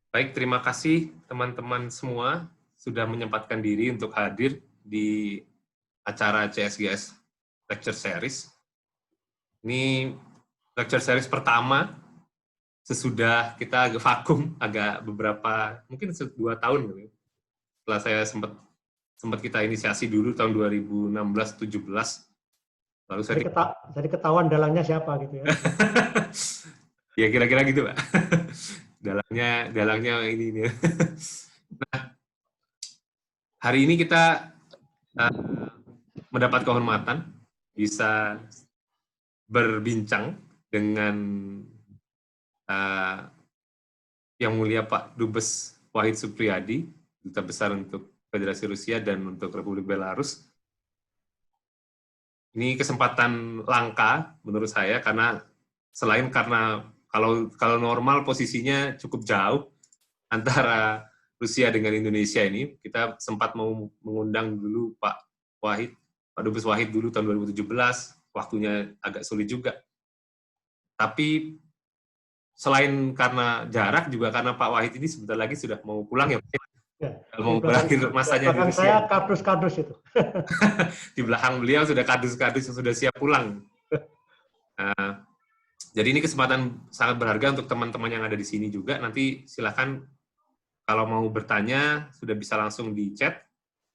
Baik, terima kasih teman-teman semua sudah menyempatkan diri untuk hadir di acara CSGS Lecture Series. Ini lecture series pertama sesudah kita agak vakum, agak beberapa, mungkin 2 tahun gitu. Setelah saya sempat kita inisiasi dulu tahun 2016-17. Lalu saya Jadi ketahuan dalangnya siapa gitu ya. ya kira-kira gitu, Pak. dalangnya ini. Nah, hari ini kita mendapat kehormatan bisa berbincang dengan Yang Mulia Pak Dubes Wahid Supriyadi, Duta Besar untuk Federasi Rusia dan untuk Republik Belarus. Ini kesempatan langka menurut saya karena selain karena kalau normal posisinya cukup jauh antara Rusia dengan Indonesia ini, kita sempat mau mengundang dulu Pak Dubes Wahid dulu tahun 2017, waktunya agak sulit juga. Tapi selain karena jarak, juga karena Pak Wahid ini sebentar lagi sudah mau pulang ya, mau berakhir masanya di Rusia. Saya kardus-kardus itu. Di belakang beliau sudah kardus-kardus yang sudah siap pulang. Jadi ini kesempatan sangat berharga untuk teman-teman yang ada di sini juga. Nanti silakan kalau mau bertanya sudah bisa langsung di chat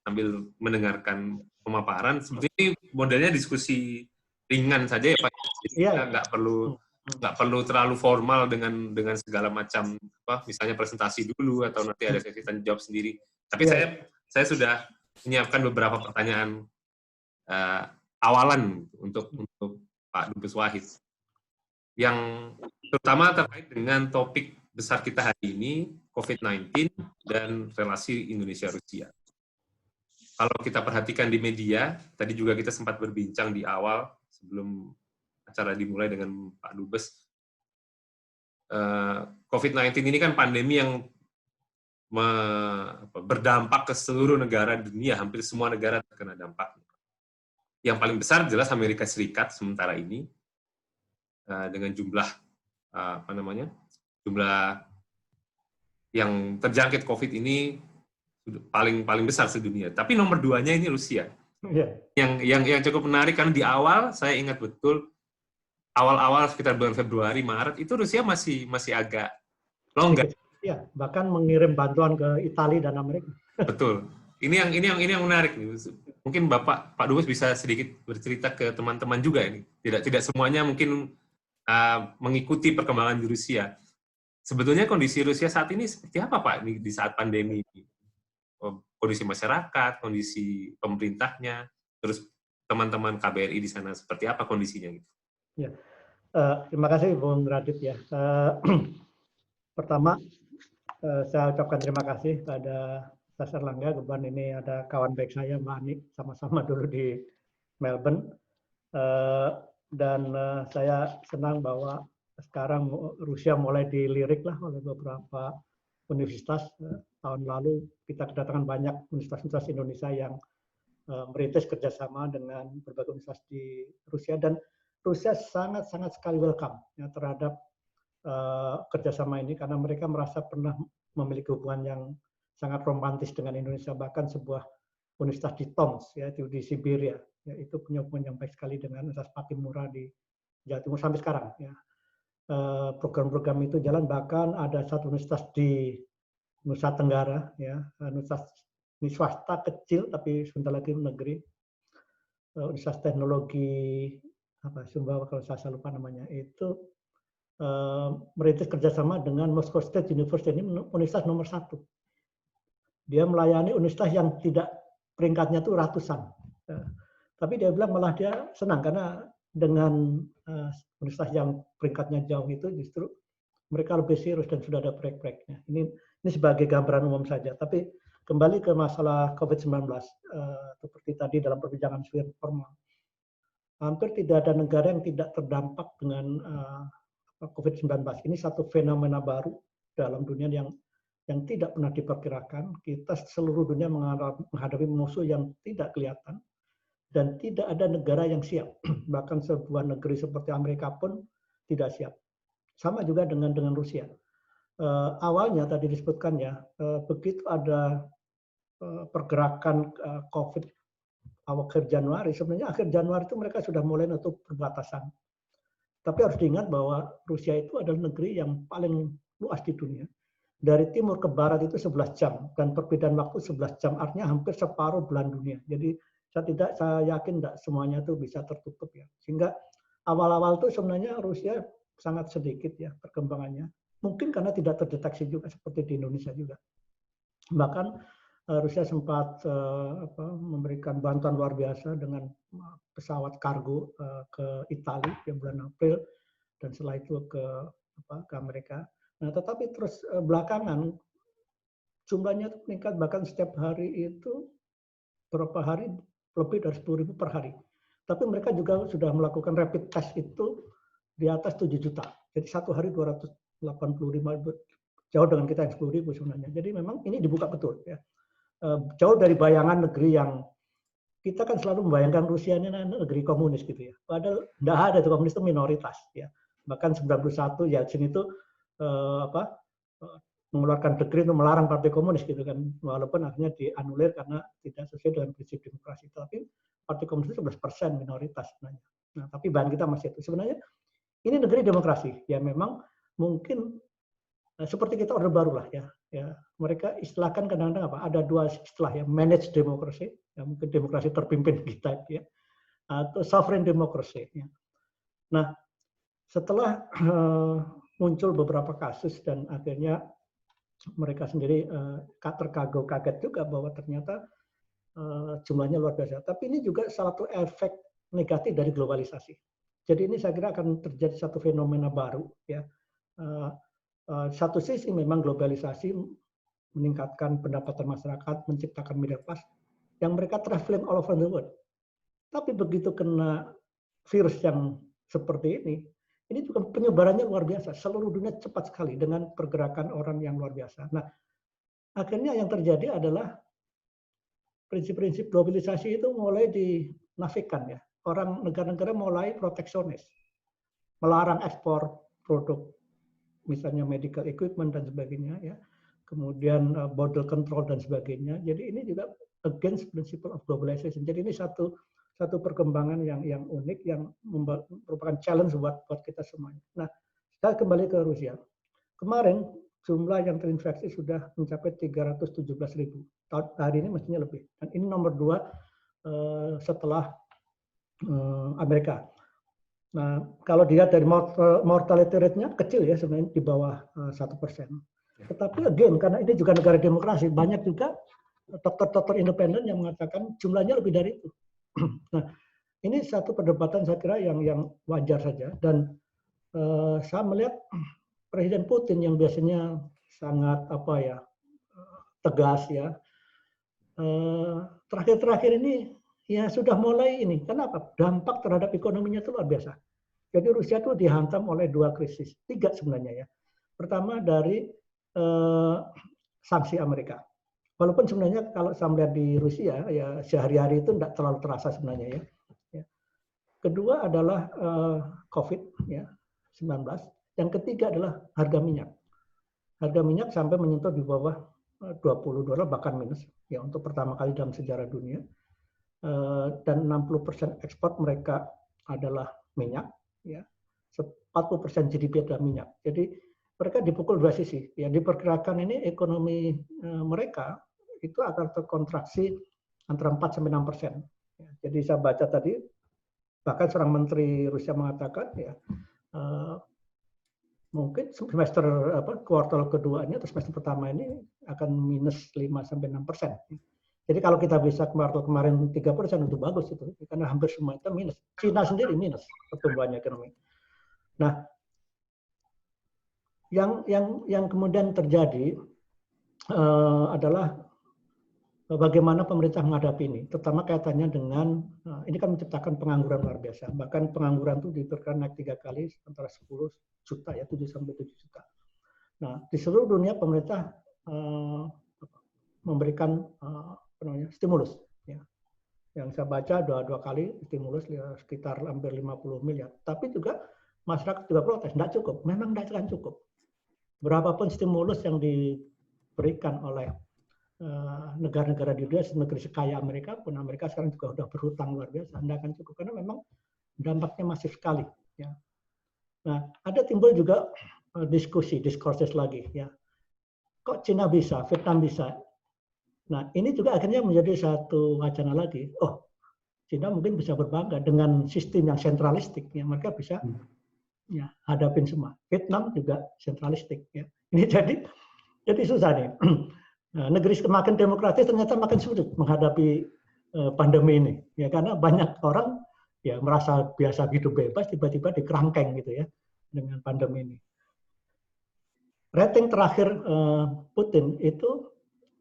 sambil mendengarkan pemaparan. Sebenarnya modelnya diskusi ringan saja ya Pak. Jadi kita nggak perlu terlalu formal dengan segala macam misalnya presentasi dulu atau nanti ada sesi tanya jawab sendiri. Tapi saya sudah menyiapkan beberapa pertanyaan awalan untuk Pak Dubes Wahid yang terutama terkait dengan topik besar kita hari ini, COVID-19 dan relasi Indonesia-Rusia. Kalau kita perhatikan di media, tadi juga kita sempat berbincang di awal sebelum acara dimulai dengan Pak Dubes, COVID-19 ini kan pandemi yang berdampak ke seluruh negara dunia, hampir semua negara terkena dampak. Yang paling besar jelas Amerika Serikat sementara ini, dengan jumlah jumlah yang terjangkit COVID ini paling besar sedunia. Tapi nomor 2-nya ini Rusia. Yang cukup menarik kan di awal saya ingat betul awal-awal sekitar bulan Februari Maret itu Rusia masih agak longgar. Iya, bahkan mengirim bantuan ke Italia dan Amerika. Betul. Ini yang menarik nih. Mungkin Pak Dubes bisa sedikit bercerita ke teman-teman juga ini. Tidak semuanya mungkin mengikuti perkembangan di Rusia. Sebetulnya kondisi Rusia saat ini seperti apa Pak di saat pandemi ini? Kondisi masyarakat, kondisi pemerintahnya, terus teman-teman KBRI di sana seperti apa kondisinya gitu? Ya, terima kasih Bung Radit ya. Pertama, saya ucapkan terima kasih pada Mas Erlangga, kebetulan ini ada kawan baik saya Mbak Ani, sama-sama dulu di Melbourne. Dan saya senang bahwa sekarang Rusia mulai dilirik lah oleh beberapa universitas. Tahun lalu kita kedatangan banyak universitas Indonesia yang merintis kerjasama dengan berbagai universitas di Rusia, dan Rusia sangat sekali welcome ya, terhadap kerjasama ini karena mereka merasa pernah memiliki hubungan yang sangat romantis dengan Indonesia, bahkan sebuah universitas di Tomsk ya di Siberia ya, itu punya hubungan yang baik sekali dengan Universitas Patimura di Jawa Timur sampai sekarang ya. Program-program itu jalan, bahkan ada satu universitas di Nusa Tenggara ya, universitas ini swasta kecil tapi sebentar lagi negeri, Universitas Teknologi Sumbawa kalau saya lupa namanya, itu merintis kerjasama dengan Moscow State University. Ini universitas nomor 1. Dia melayani universitas yang tidak peringkatnya itu ratusan. Tapi dia bilang malah dia senang karena dengan universitas yang peringkatnya jauh itu justru mereka lebih serius dan sudah ada proyek-proyeknya. Ini sebagai gambaran umum saja. Tapi kembali ke masalah COVID-19, seperti tadi dalam perbincangan formal, hampir tidak ada negara yang tidak terdampak dengan COVID-19. Ini satu fenomena baru dalam dunia yang tidak pernah diperkirakan. Kita seluruh dunia menghadapi musuh yang tidak kelihatan dan tidak ada negara yang siap. Bahkan sebuah negeri seperti Amerika pun tidak siap. Sama juga dengan Rusia. awalnya tadi disebutkan ya, begitu ada pergerakan COVID akhir Januari, sebenarnya akhir Januari itu mereka sudah mulai nutup perbatasan. Tapi harus diingat bahwa Rusia itu adalah negeri yang paling luas di dunia. Dari timur ke barat itu 11 jam, dan perbedaan waktu 11 jam, artinya hampir separuh belahan dunia. Jadi saya yakin tidak semuanya itu bisa tertutup ya. Sehingga awal-awal itu sebenarnya Rusia sangat sedikit ya perkembangannya. Mungkin karena tidak terdeteksi juga seperti di Indonesia juga. Bahkan Rusia sempat memberikan bantuan luar biasa dengan pesawat kargo ke Italia yang bulan April, dan setelah itu ke Amerika. Nah, tetapi terus belakangan jumlahnya itu meningkat, bahkan setiap hari itu beberapa hari lebih dari 10.000 per hari. Tapi mereka juga sudah melakukan rapid test itu di atas 7 juta. Jadi satu hari 285, jauh dengan kita yang 10.000 sebenarnya. Jadi memang ini dibuka betul ya. Jauh dari bayangan negeri yang kita kan selalu membayangkan Rusia ini negeri komunis gitu ya. Padahal tidak ada, itu komunis itu minoritas ya. Bahkan 91 Yeltsin itu mengeluarkan dekret untuk melarang partai komunis gitu kan, walaupun akhirnya dianulir karena tidak sesuai dengan prinsip demokrasi. Tapi partai komunis itu 11% minoritas sebenarnya. Nah, tapi bahan kita masih itu. Sebenarnya ini negeri demokrasi ya, memang mungkin seperti kita Orde Baru lah ya. Ya, mereka istilahkan kadang-kadang apa? Ada dua istilah ya, managed democracy, ya mungkin demokrasi terpimpin kita ya, atau sovereign democracy. Ya. Nah, setelah muncul beberapa kasus dan akhirnya mereka sendiri kaget juga bahwa ternyata jumlahnya luar biasa. Tapi ini juga salah satu efek negatif dari globalisasi. Jadi ini saya kira akan terjadi satu fenomena baru ya. Satu sisi memang globalisasi meningkatkan pendapatan masyarakat, menciptakan middle class yang mereka traveling all over the world. Tapi begitu kena virus yang seperti ini juga penyebarannya luar biasa. Seluruh dunia cepat sekali dengan pergerakan orang yang luar biasa. Nah, akhirnya yang terjadi adalah prinsip-prinsip globalisasi itu mulai dinafikan ya. Orang negara-negara mulai proteksionis, melarang ekspor produk misalnya medical equipment dan sebagainya ya, kemudian border control dan sebagainya. Jadi ini juga against principle of globalization. Jadi ini satu perkembangan yang unik yang merupakan challenge buat kita semuanya. Nah, kita kembali ke Rusia. Kemarin jumlah yang terinfeksi sudah mencapai 317.000. Hari ini mestinya lebih. Dan ini nomor 2 setelah Amerika. Nah, kalau dilihat dari mortality rate-nya kecil ya, sebenarnya di bawah 1%. Tetapi again, karena ini juga negara demokrasi, banyak juga dokter-dokter independen yang mengatakan jumlahnya lebih dari itu. Nah, ini satu perdebatan saya kira yang wajar saja. Dan saya melihat Presiden Putin yang biasanya sangat tegas ya, terakhir-terakhir ini ya sudah mulai ini. Kenapa? Dampak terhadap ekonominya itu luar biasa. Jadi Rusia itu dihantam oleh 2 krisis, 3 sebenarnya ya. Pertama dari sanksi Amerika. Walaupun sebenarnya kalau saya melihat di Rusia ya sehari-hari itu tidak terlalu terasa sebenarnya ya. Kedua adalah COVID ya 19. Yang ketiga adalah harga minyak. Harga minyak sampai menyentuh di bawah $20 bahkan minus ya untuk pertama kali dalam sejarah dunia. Dan 60% ekspor mereka adalah minyak ya. 40% GDP adalah minyak. Jadi mereka dipukul 2 sisi. Ya diperkirakan ini ekonomi mereka itu akan terkontraksi antara 4-6%. Ya, jadi saya baca tadi bahkan seorang menteri Rusia mengatakan ya mungkin semester kuartal keduanya atau semester pertama ini akan minus 5-6%. Jadi kalau kita bisa kuartal kemarin 3% itu bagus itu karena hampir semua itu minus. Cina sendiri minus pertumbuhannya ekonomi. Nah, yang kemudian terjadi adalah bagaimana pemerintah menghadapi ini, terutama kaitannya dengan ini kan menciptakan pengangguran luar biasa. Bahkan pengangguran itu diperkirakan naik 3 kali antara 10 juta ya 7 sampai 7 juta. Nah, di seluruh dunia pemerintah memberikan stimulus ya. Yang saya baca 2 kali stimulus sekitar hampir 50 miliar. Tapi juga masyarakat juga protes, tidak cukup. Memang tidak akan cukup. berapapun stimulus yang diberikan oleh negara-negara di dunia, negeri sekaya Amerika pun, Amerika sekarang juga sudah berhutang luar biasa, Anda akan cukup karena memang dampaknya masif sekali. Ya. Nah, ada timbul juga diskursus lagi. Ya. Kok Cina bisa, Vietnam bisa? Nah, ini juga akhirnya menjadi satu wacana lagi. Oh, Cina mungkin bisa berbangga dengan sistem yang sentralistik. Ya, mereka bisa ya, hadapin semua. Vietnam juga sentralistik. Ya. Ini jadi susah nih. Nah, negeri semakin demokratis ternyata makin sulit menghadapi pandemi ini, ya karena banyak orang ya merasa biasa hidup bebas tiba-tiba dikerangkeng gitu ya dengan pandemi ini. Rating terakhir Putin itu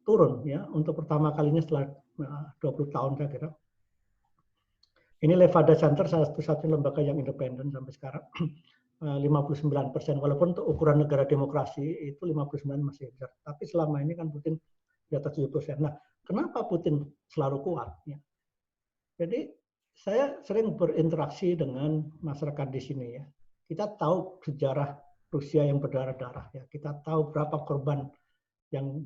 turun ya untuk pertama kalinya setelah 20 tahun saya kira. Ini Levada Center, satu-satunya lembaga yang independen sampai sekarang. 59%, walaupun untuk ukuran negara demokrasi itu 59 masih besar. Tapi selama ini kan Putin di atas 70%. Nah, kenapa Putin selalu kuat? Ya. Jadi saya sering berinteraksi dengan masyarakat di sini ya. Kita tahu sejarah Rusia yang berdarah-darah ya. Kita tahu berapa korban yang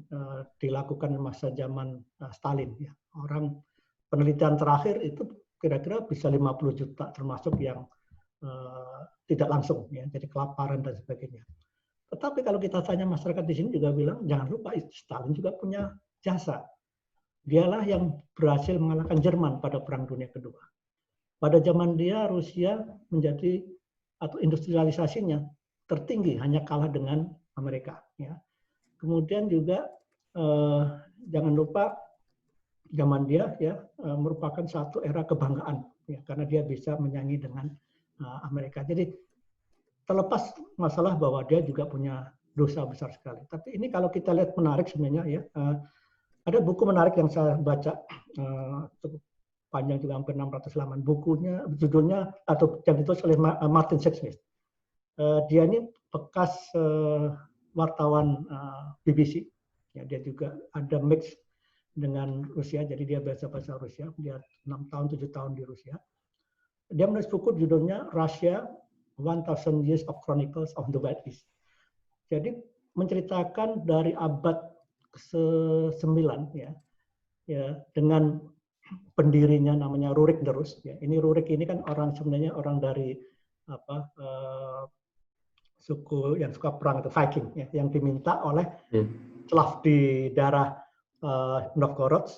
dilakukan masa zaman Stalin ya. Orang penelitian terakhir itu kira-kira bisa 50 juta termasuk yang tidak langsung ya, jadi kelaparan dan sebagainya. Tetapi kalau kita tanya masyarakat di sini juga bilang jangan lupa Stalin juga punya jasa. Dialah yang berhasil mengalahkan Jerman pada Perang Dunia Kedua. Pada zaman dia Rusia menjadi atau industrialisasinya tertinggi, hanya kalah dengan Amerika. Ya. Kemudian juga jangan lupa zaman dia ya merupakan satu era kebanggaan ya, karena dia bisa menyanyi dengan Amerika. Jadi terlepas masalah bahwa dia juga punya dosa besar sekali. Tapi ini kalau kita lihat menarik sebenarnya ya. Ada buku menarik yang saya baca cukup panjang juga hampir 600 halaman. Bukunya judulnya atau yang ditulis oleh Martin Sexsmith. Dia ini bekas wartawan BBC. Ya, dia juga ada mix dengan Rusia, jadi dia bahasa Rusia. Dia 6 tahun 7 tahun di Rusia. Dia menulis buku judulnya Russia 1000 Years of Chronicles of the Wild East. Jadi menceritakan dari abad ke-9 ya dengan pendirinya namanya Rurik Derus ya. Ini Rurik ini kan sebenarnya orang dari suku yang suka perang atau Viking ya, yang diminta oleh Slav di daerah Novgorod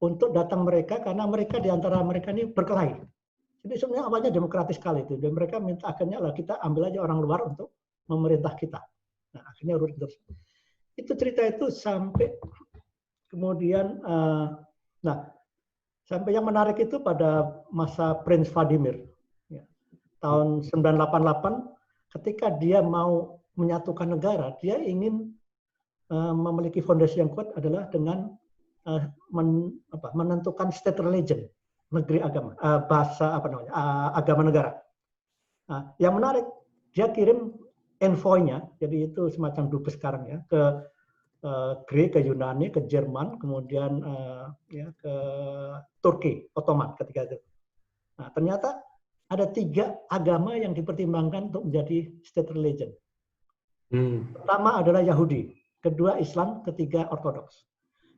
untuk datang mereka karena mereka di antara mereka ini berkelahi. Jadi sebenarnya awalnya demokratis sekali itu. Dan mereka minta akhirnya lah kita ambil aja orang luar untuk memerintah kita. Nah akhirnya Rurik Derus. Itu cerita itu sampai kemudian, sampai yang menarik itu pada masa Prince Vladimir. Ya. Tahun 988 ketika dia mau menyatukan negara, dia ingin memiliki fondasi yang kuat adalah dengan menentukan state religion. Negeri agama, agama negara. Nah, yang menarik, dia kirim envoy-nya, jadi itu semacam dubes sekarang ya, ke Greek, ke Yunani, ke Jerman, kemudian ke Turki, Ottoman ketika itu. Nah, ternyata ada 3 agama yang dipertimbangkan untuk menjadi state religion. Pertama adalah Yahudi, kedua Islam, ketiga Ortodoks.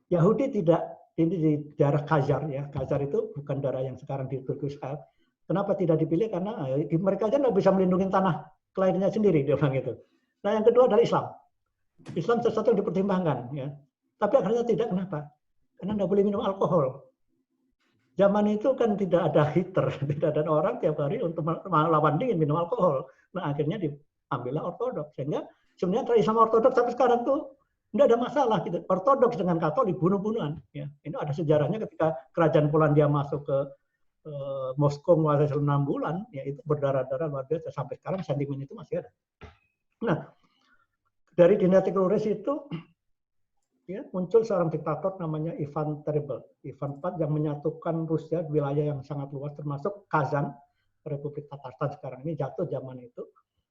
Yahudi tidak. Ini di daerah Khazar ya. Khazar itu bukan daerah yang sekarang di Turki Israel. Kenapa tidak dipilih? Karena mereka aja nggak bisa melindungi tanah kelahirannya sendiri, dia bilang gitu. Nah yang kedua adalah Islam. Islam sesuatu yang dipertimbangkan ya. Tapi akhirnya tidak, kenapa? Karena nggak boleh minum alkohol. Zaman itu kan tidak ada heater, tidak ada orang tiap hari untuk melawan dingin minum alkohol. Nah akhirnya diambillah Ortodoks. Sehingga sebenarnya antara Islam Ortodoks sampai sekarang tuh nggak ada masalah gitu. Ortodoks dengan Katolik bunuh-bunuhan. Ya. Ini ada sejarahnya ketika kerajaan Polandia masuk ke Moskow menguasai 6 bulan, ya itu berdarah-darah luar biasa. Sampai sekarang sentimen itu masih ada. Nah, dari dinasti Ruris itu ya, muncul seorang diktator namanya Ivan Terrible. Ivan IV yang menyatukan Rusia wilayah yang sangat luas termasuk Kazan, Republik Tatarstan sekarang ini jatuh zaman itu.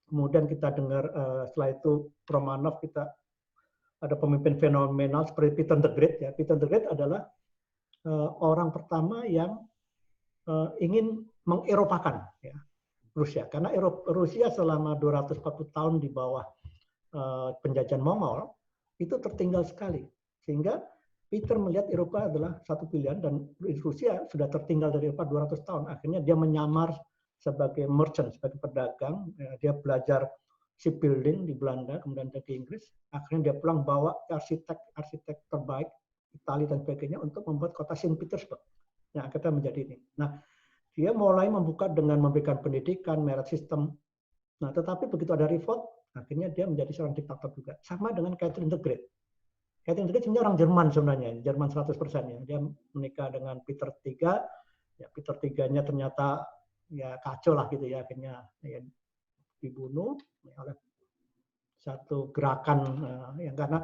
Kemudian kita dengar setelah itu Romanov, kita ada pemimpin fenomenal seperti Peter the Great ya. Peter the Great adalah orang pertama yang ingin mengeropakan ya, Rusia karena Rusia selama 240 tahun di bawah penjajahan Mongol itu tertinggal sekali, sehingga Peter melihat Eropa adalah satu pilihan dan Rusia sudah tertinggal dari Eropa 200 tahun. Akhirnya dia menyamar sebagai merchant, sebagai pedagang. Dia belajar shipbuilding di Belanda, kemudian ke Inggris. Akhirnya dia pulang bawa arsitek terbaik Italia dan sebagainya untuk membuat kota Saint Petersburg yang akhirnya menjadi ini. Nah, dia mulai membuka dengan memberikan pendidikan, merit system. Nah, tetapi begitu ada revolt, akhirnya dia menjadi seorang diktator juga. Sama dengan Catherine the Great. Catherine the Great sebenarnya orang Jerman sebenarnya, Jerman 100% ya. Dia menikah dengan Peter III, ya Peter III-nya ternyata ya kacau lah gitu ya, akhirnya ya, dibunuh oleh satu gerakan yang karena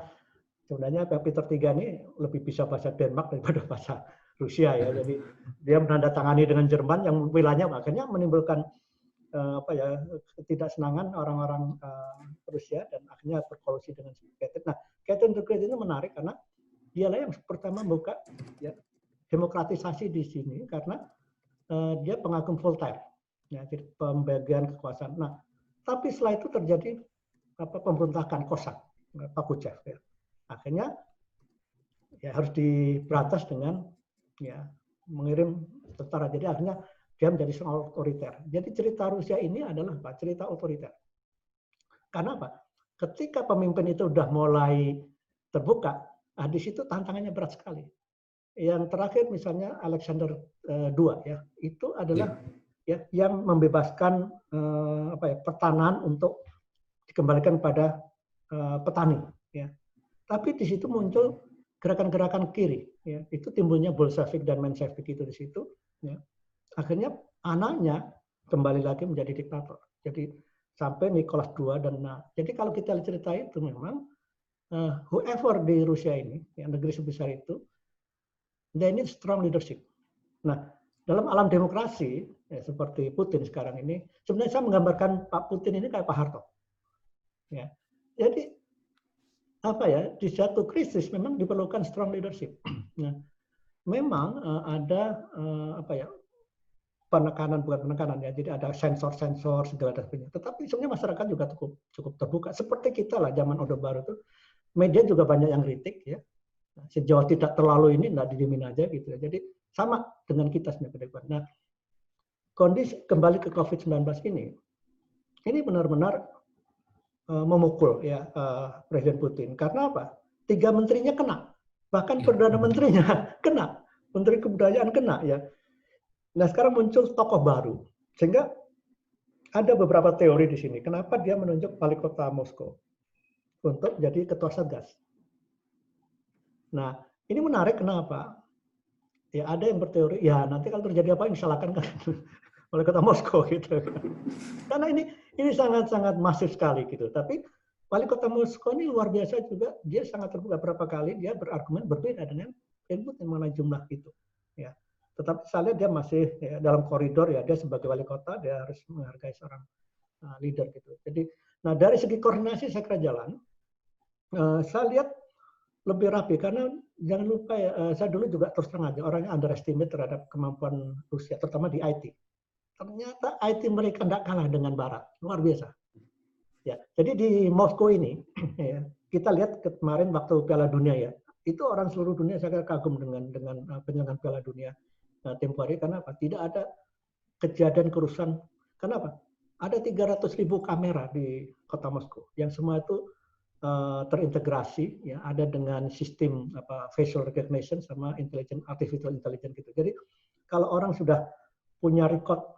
sebenarnya Peter III ini lebih bisa bahasa Denmark daripada bahasa Rusia ya. Jadi dia menandatangani dengan Jerman yang wilayahnya akhirnya menimbulkan ketidaksenangan orang-orang Rusia dan akhirnya berkolusi dengan Catherine. Nah, Catherine the Great itu menarik karena dialah yang pertama membuka ya, demokratisasi di sini karena dia pengagum Voltaire, ya, jadi pembagian kekuasaan. Nah, tapi setelah itu terjadi pemberontakan Kosak, Pakuchev. Ya. Akhirnya ya harus diberantas dengan ya mengirim tentara. Jadi akhirnya dia menjadi seorang otoriter. Jadi cerita Rusia ini adalah apa? Cerita otoriter. Karena apa? Ketika pemimpin itu sudah mulai terbuka, di situ tantangannya berat sekali. Yang terakhir misalnya Alexander II ya, itu adalah ya yang membebaskan pertanahan untuk dikembalikan pada petani. Ya. Tapi di situ muncul gerakan-gerakan kiri. Ya. Itu timbulnya Bolshevik dan Menshevik itu di situ. Ya. Akhirnya anaknya kembali lagi menjadi diktator. Jadi sampai Nicholas II dan jadi kalau kita cerita itu memang whoever di Rusia ini, yang negeri sebesar itu, they need strong leadership. Nah, dalam alam demokrasi ya, seperti Putin sekarang ini, sebenarnya saya menggambarkan Pak Putin ini kayak Pak Harto. Ya, jadi apa ya di satu krisis memang diperlukan strong leadership. Nah, memang ada penekanan bukan penekanan ya, jadi ada sensor segala macamnya. Tetapi sebenarnya masyarakat juga cukup terbuka. Seperti kita lah zaman Orde Baru itu, media juga banyak yang kritik ya. Sejauh tidak terlalu ini nggak didiemin aja gitu ya. Jadi sama dengan kita sebenarnya. Nah, kondisi kembali ke COVID-19 ini benar-benar memukul ya Presiden Putin. Karena apa? 3 menterinya kena, bahkan perdana menterinya kena, menteri kebudayaan kena ya. Nah sekarang muncul tokoh baru, sehingga ada beberapa teori di sini. Kenapa dia menunjuk wali kota Moskow untuk jadi ketua Satgas? Nah ini menarik kenapa? Ya ada yang berteori, ya nanti kalau terjadi apa yang disalahkan kan wali kota Moskow gitu. Karena ini sangat-sangat masif sekali gitu. Tapi wali kota Moskow ini luar biasa juga. Dia sangat terbuka berapa kali dia berargumen berbeda dengan Putin mengenai jumlah itu. Ya. Tetapi saya lihat dia masih ya, dalam koridor ya. Dia sebagai wali kota dia harus menghargai seorang leader gitu. Jadi, nah dari segi koordinasi saya kira jalan. Saya lihat lebih rapi karena jangan lupa ya. Saya dulu juga terus terang aja orangnya underestimate terhadap kemampuan Rusia, terutama di IT. Ternyata IT mereka tidak kalah dengan Barat, luar biasa. Ya, jadi di Moskow ini, ya, kita lihat kemarin waktu Piala Dunia ya, itu orang seluruh dunia saya kagum dengan penyelenggaraan Piala Dunia tempo hari karena apa? Tidak ada kejadian kerusuhan. Kenapa? Ada 300.000 kamera di kota Moskow yang semua itu terintegrasi, ya, ada dengan sistem facial recognition sama artificial intelligence gitu. Jadi kalau orang sudah punya record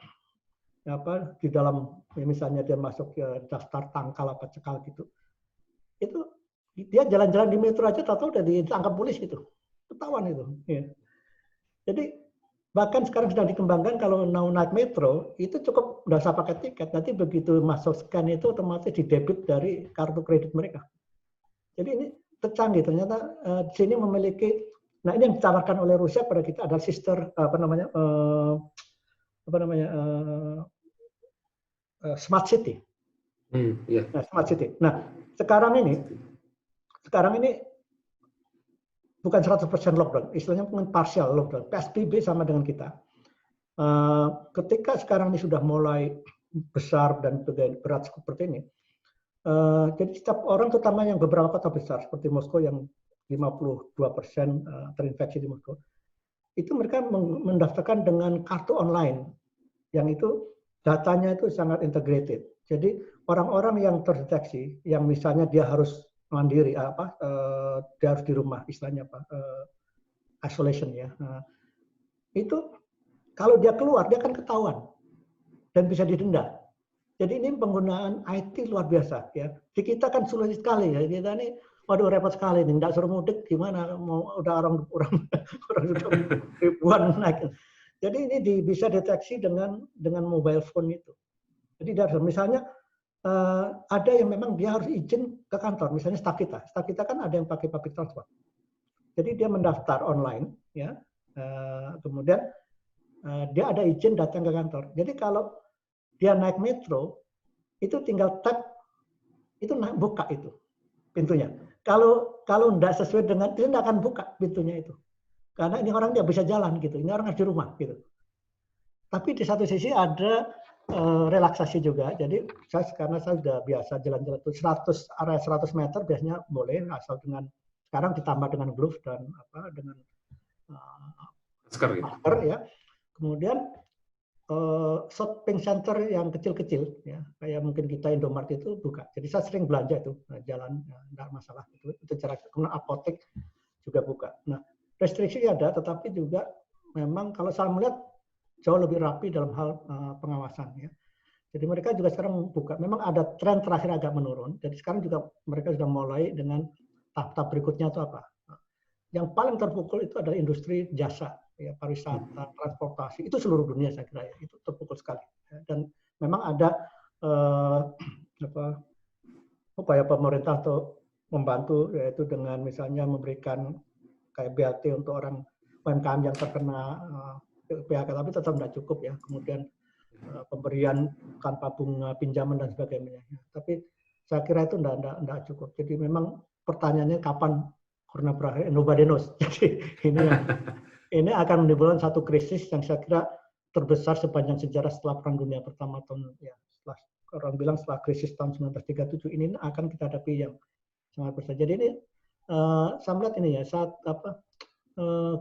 di dalam ya misalnya dia masuk ke daftar tangkal apa cekal gitu, itu dia jalan-jalan di metro aja tahu udah ditangkap polisi gitu, ketahuan itu. Ya. Jadi bahkan sekarang sedang dikembangkan kalau mau naik metro itu cukup nggak usah pakai tiket, nanti begitu masuk scan itu otomatis didebit dari kartu kredit mereka. Jadi ini tercanggih ternyata di sini memiliki. Nah ini yang ditawarkan oleh Rusia pada kita adalah smart city. Yeah. Nah, smart city. Nah, sekarang ini bukan 100% lockdown, istilahnya mungkin partial lockdown. PSBB sama dengan kita. Ketika sekarang ini sudah mulai besar dan berat seperti ini, Jadi setiap orang, terutama yang beberapa kota besar seperti Moskow yang 52% terinfeksi di Moskow, itu mereka mendaftarkan dengan kartu online, yang itu datanya itu sangat integrated. Jadi orang-orang yang terdeteksi, yang misalnya dia harus mandiri, dia harus di rumah, istilahnya isolation ya. Nah, itu kalau dia keluar dia akan ketahuan dan bisa didenda. Jadi ini penggunaan IT luar biasa ya. Di kita kan sulit sekali ya. Kita ini waduh repot sekali nih, nggak suruh mudik gimana, mau udah orang sudah ribuan naik. Jadi ini bisa deteksi dengan mobile phone itu. Jadi misalnya ada yang memang dia harus izin ke kantor, misalnya staf kita kan ada yang pakai public transport. Jadi dia mendaftar online ya, kemudian dia ada izin datang ke kantor. Jadi kalau dia naik metro, itu tinggal tap, itu buka itu pintunya. Kalau tidak sesuai dengan itu, tidak akan buka pintunya itu. Karena ini orang dia bisa jalan gitu, ini orang harus di rumah gitu. Tapi di satu sisi ada relaksasi juga. Jadi karena saya sudah biasa jalan-jalan itu 100 meter biasanya boleh, asal dengan sekarang ditambah dengan glove dan dengan masker ya. Kemudian shopping center yang kecil-kecil ya, kayak mungkin kita Indomaret itu buka. Jadi saya sering belanja itu, jalan enggak masalah itu cara. Kemudian apotek juga buka. Nah, restriksi ada, tetapi juga memang kalau saya melihat jauh lebih rapi dalam hal pengawasan ya. Jadi mereka juga sekarang buka. Memang ada tren terakhir agak menurun. Jadi sekarang juga mereka sudah mulai dengan tahap-tahap berikutnya itu apa? Yang paling terpukul itu adalah industri jasa, ya, pariwisata, transportasi. Itu seluruh dunia saya kira ya, itu terpukul sekali. Dan memang ada upaya pemerintah untuk membantu, yaitu dengan misalnya memberikan kayak BLT untuk orang UMKM yang terkena PHK, tapi tetap tidak cukup ya. Kemudian pemberian tanpa bunga pinjaman dan sebagainya. Tapi saya kira itu tidak cukup. Jadi memang pertanyaannya kapan corona berakhir? Nobody knows. Jadi ini akan menimbulkan satu krisis yang saya kira terbesar sepanjang sejarah setelah Perang Dunia Pertama tahun ya. Setelah orang bilang setelah krisis tahun 1937 ini akan kita hadapi yang sangat besar. Jadi ini saya melihat ini ya, saat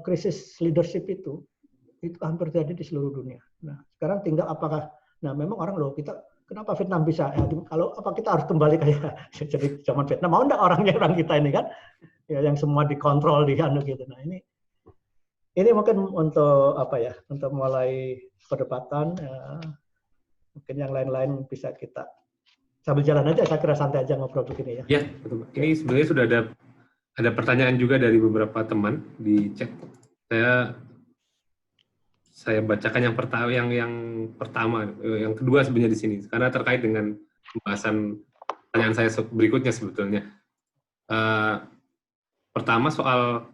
krisis leadership itu hampir terjadi di seluruh dunia. Nah, sekarang tinggal apakah, memang orang kita kenapa Vietnam bisa? Ya, kalau kita harus kembali kayak jadi zaman Vietnam, mau enggak orang kita ini kan, ya yang semua dikontrol gitu. Nah ini mungkin untuk untuk mulai perdebatan. Mungkin yang lain-lain bisa kita sambil jalan aja. Saya kira santai aja ngobrol begini ya. Ya, betul. Ini sebenarnya sudah ada pertanyaan juga dari beberapa teman di chat. Saya bacakan yang pertama, yang kedua sebenarnya di sini, karena terkait dengan pembahasan pertanyaan saya berikutnya sebetulnya. Pertama soal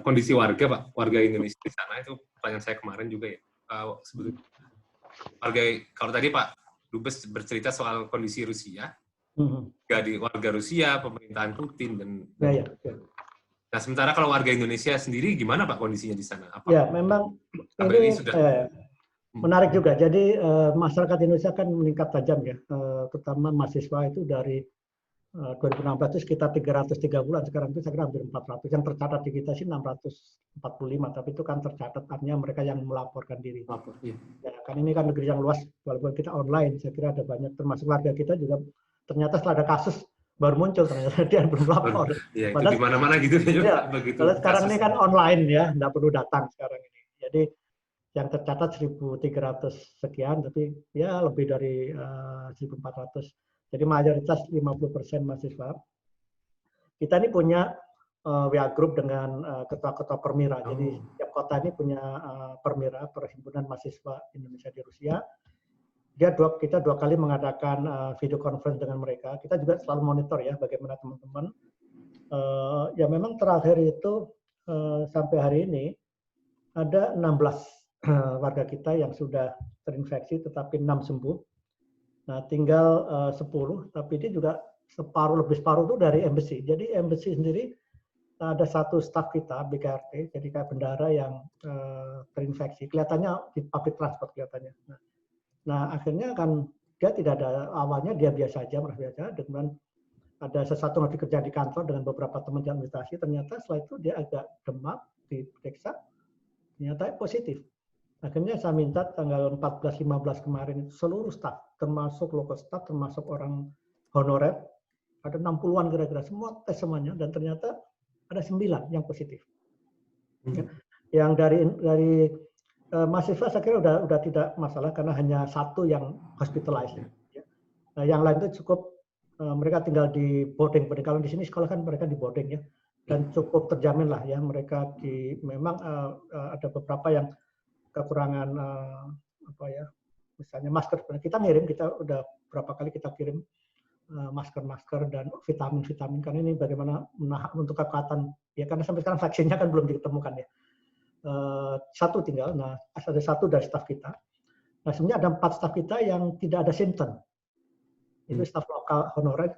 kondisi warga Indonesia di sana, itu pertanyaan saya kemarin juga ya. Sebetulnya kalau tadi Pak Dubes bercerita soal kondisi Rusia, warga Rusia, pemerintahan Putin dan Nah, sementara kalau warga Indonesia sendiri gimana Pak kondisinya di sana? Ya, memang ini menarik juga. Jadi masyarakat Indonesia kan meningkat tajam ya, terutama mahasiswa itu dari 2016 itu sekitar 303 bulan, sekarang itu saya kira hampir 400. Yang tercatat di kita sih 645, tapi itu kan tercatat artinya mereka yang melaporkan diri. Ya, kan ini kan negeri yang luas, walaupun kita online, saya kira ada banyak, termasuk warga kita juga ternyata setelah ada kasus baru muncul ternyata dia belum lapor. Ya, itu di mana-mana gitu ya. Begitu. Kalau sekarang ini kan online ya, nggak perlu datang sekarang ini. Jadi yang tercatat 1.300 sekian, tapi ya lebih dari 1.400. Jadi mayoritas 50% mahasiswa. Kita ini punya WA group dengan ketua-ketua Permira. Jadi setiap kota ini punya Permira, Perhimpunan Mahasiswa Indonesia di Rusia. Kita dua kali mengadakan video conference dengan mereka. Kita juga selalu monitor ya bagaimana teman-teman. Ya memang terakhir itu sampai hari ini ada 16 warga kita yang sudah terinfeksi, tetapi 6 sembuh. Nah tinggal 10, tapi ini juga lebih separuh itu dari embassy. Jadi embassy sendiri ada satu staf kita BKRT, jadi kayak bendara yang terinfeksi. Kelihatannya di public transport kelihatannya. Nah, akhirnya kan dia tidak ada, awalnya dia biasa aja, merasa biasa, dengan ada sesuatu yang dikerja di kantor dengan beberapa teman di administrasi, ternyata setelah itu dia agak demam, diperiksa, ternyata positif. Akhirnya saya minta tanggal 14-15 kemarin itu seluruh staf, termasuk local staff, termasuk orang honorer, ada 60-an kira-kira, semua tes semuanya, dan ternyata ada 9 yang positif. Ya. Yang dari mahasiswa saya kira udah tidak masalah karena hanya 1 yang hospitalized. Ya. Nah, yang lain itu cukup mereka tinggal di boarding. Kalau di sini sekolah kan mereka di boarding ya, dan cukup terjamin lah ya mereka memang ada beberapa yang kekurangan apa ya, misalnya masker. Kita udah berapa kali kita kirim masker dan vitamin karena ini bagaimana menahan untuk kekuatan ya, karena sampai sekarang vaksinnya kan belum ditemukan ya. 1 tinggal, nah ada 1 dari staf kita. Nah sebenarnya ada 4 staf kita yang tidak ada simptom. Itu staf lokal honorer,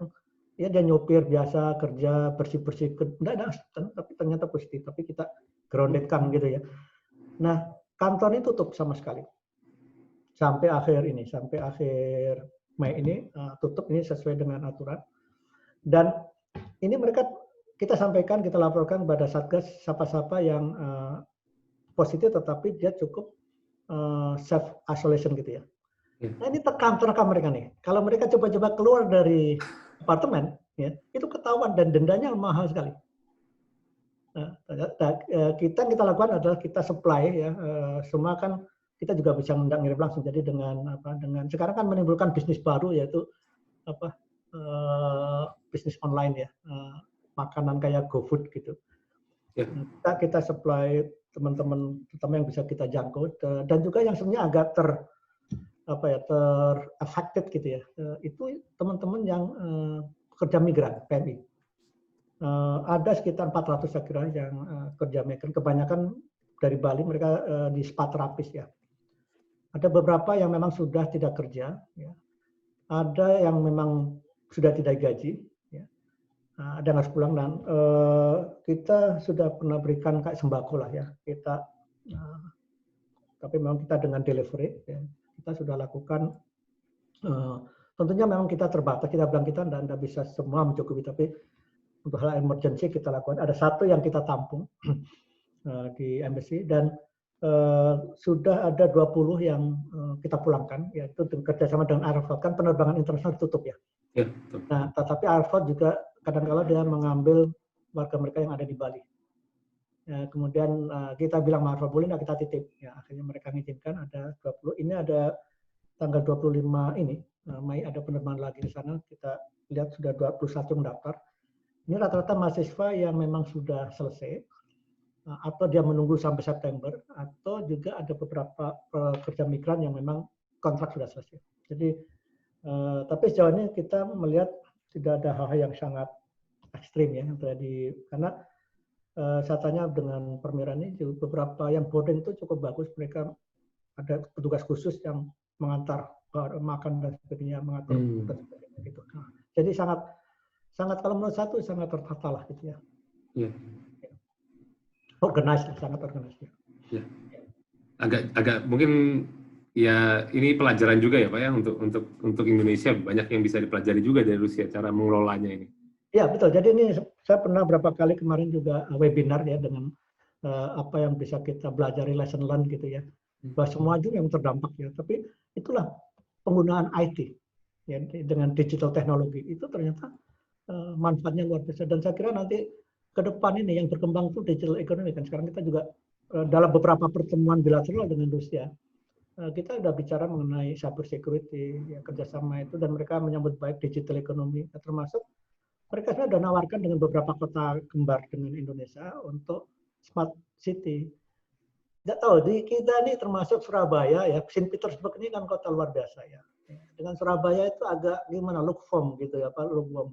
ya dia nyopir biasa, kerja bersih-bersih, tidak ada simptom, tapi ternyata positif. Tapi kita groundedkan gitu ya. Nah kantor ini tutup sama sekali sampai akhir Mei ini tutup, ini sesuai dengan aturan. Dan ini kita sampaikan, kita laporkan kepada Satgas siapa-siapa yang positif tetapi dia cukup self isolation gitu ya. Nah ini terekam mereka nih. Kalau mereka coba-coba keluar dari apartemen, ya itu ketahuan dan dendanya mahal sekali. Nah, kita lakukan adalah kita supply ya, semua kan kita juga bisa ngirim langsung. Jadi dengan sekarang kan menimbulkan bisnis baru yaitu bisnis online ya, makanan kayak GoFood gitu. Kita supply teman-teman terutama yang bisa kita jangkau dan juga yang sebenarnya agak ter-affected gitu ya. Itu teman-teman yang pekerja migran PMI. Ada sekitar 400 saya kira yang kerja migran, kebanyakan dari Bali, mereka di spa terapis ya. Ada beberapa yang memang sudah tidak kerja, ya. Ada yang memang sudah tidak gaji, ya. Ada yang harus pulang dan kita sudah pernah berikan kayak sembako lah ya. Tapi memang kita dengan delivery, ya. Kita sudah lakukan. Tentunya memang kita terbatas, kita bilang kita tidak bisa semua mencukupi, tapi untuk hal emergency kita lakukan. Ada 1 yang kita tampung di embassy dan sudah ada 20 yang kita pulangkan, yaitu kerjasama dengan Aeroflot. Kan penerbangan internasional ditutup ya. Ya, betul. Nah, tetapi Aeroflot juga kadang-kala dia mengambil warga mereka yang ada di Bali. Ya, kemudian kita bilang Aeroflot boleh nggak kita titip? Ya, akhirnya mereka mengizinkan ada 20. Ini ada tanggal 25 ini, Mei ada penerbangan lagi di sana. Kita lihat sudah 21 yang daftar. Ini rata-rata mahasiswa yang memang sudah selesai, atau dia menunggu sampai September, atau juga ada beberapa pekerja migran yang memang kontrak sudah selesai. Jadi, tapi sejauh ini kita melihat tidak ada hal-hal yang sangat ekstrim ya yang terjadi, karena saya tanya dengan perwira ini beberapa yang boarding itu cukup bagus, mereka ada petugas khusus yang mengantar makan dan sebagainya, mengatur dan sebagainya gitu. Nah, jadi sangat kalau menurut saya itu sangat tertata lah gitu ya. Yeah. Organized, sangat organized. Ya. Agak mungkin ya ini pelajaran juga ya Pak ya untuk Indonesia, banyak yang bisa dipelajari juga dari Rusia cara mengelolanya ini. Ya betul. Jadi ini saya pernah berapa kali kemarin juga webinar ya dengan apa yang bisa kita pelajari, lesson learn gitu ya. Bahwa semua juga yang terdampak ya. Tapi itulah penggunaan IT ya dengan digital teknologi itu ternyata manfaatnya luar biasa. Dan saya kira nanti ke depan ini yang berkembang itu digital economy kan. Sekarang kita juga dalam beberapa pertemuan bilateral dengan Rusia, kita sudah bicara mengenai cyber security, ya, kerjasama itu, dan mereka menyambut baik digital economy, termasuk mereka sudah menawarkan dengan beberapa kota kembar dengan Indonesia untuk smart city. Tidak tahu, di kita ini termasuk Surabaya, ya, Saint Petersburg ini kan kota luar biasa ya. Dengan Surabaya itu agak gimana, look form gitu ya, Pak, look form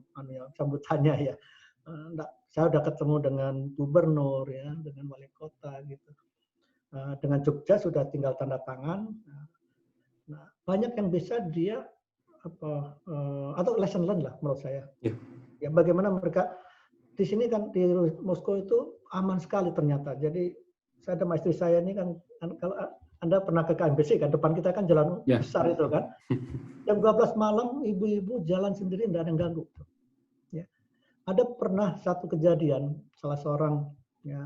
sambutannya ya. Saya sudah ketemu dengan gubernur ya, dengan wali kota gitu. Dengan Jogja sudah tinggal tanda tangan. Nah, banyak yang bisa dia atau lesson learn lah menurut saya. Ya bagaimana mereka di sini kan di Moskow itu aman sekali ternyata. Jadi saya sama istri saya ini kan kalau Anda pernah ke KMBC kan, depan kita kan jalan besar itu kan. Jam 12 malam ibu-ibu jalan sendiri, tidak ada yang ganggu. Ya. Ada pernah satu kejadian, salah seorang ya,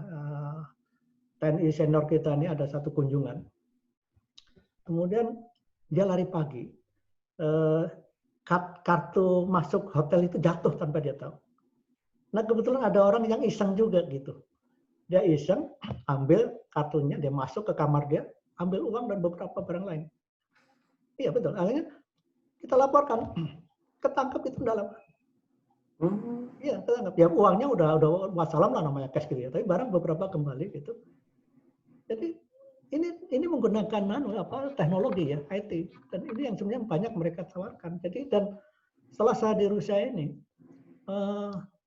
TNI senior kita ini ada satu kunjungan. Kemudian dia lari pagi. Kartu masuk hotel itu jatuh tanpa dia tahu. Nah kebetulan ada orang yang iseng juga gitu. Dia iseng, ambil kartunya, dia masuk ke kamar dia, ambil uang dan beberapa barang lain. Iya betul. Akhirnya kita laporkan, ketangkep itu dalam. Iya ketangkep. Ya uangnya udah wassalam lah namanya cash gitu ya. Tapi barang beberapa kembali gitu. Jadi ini menggunakan teknologi ya, IT, dan ini yang sebenarnya banyak mereka tawarkan. Jadi dan setelah saya di Rusia ini,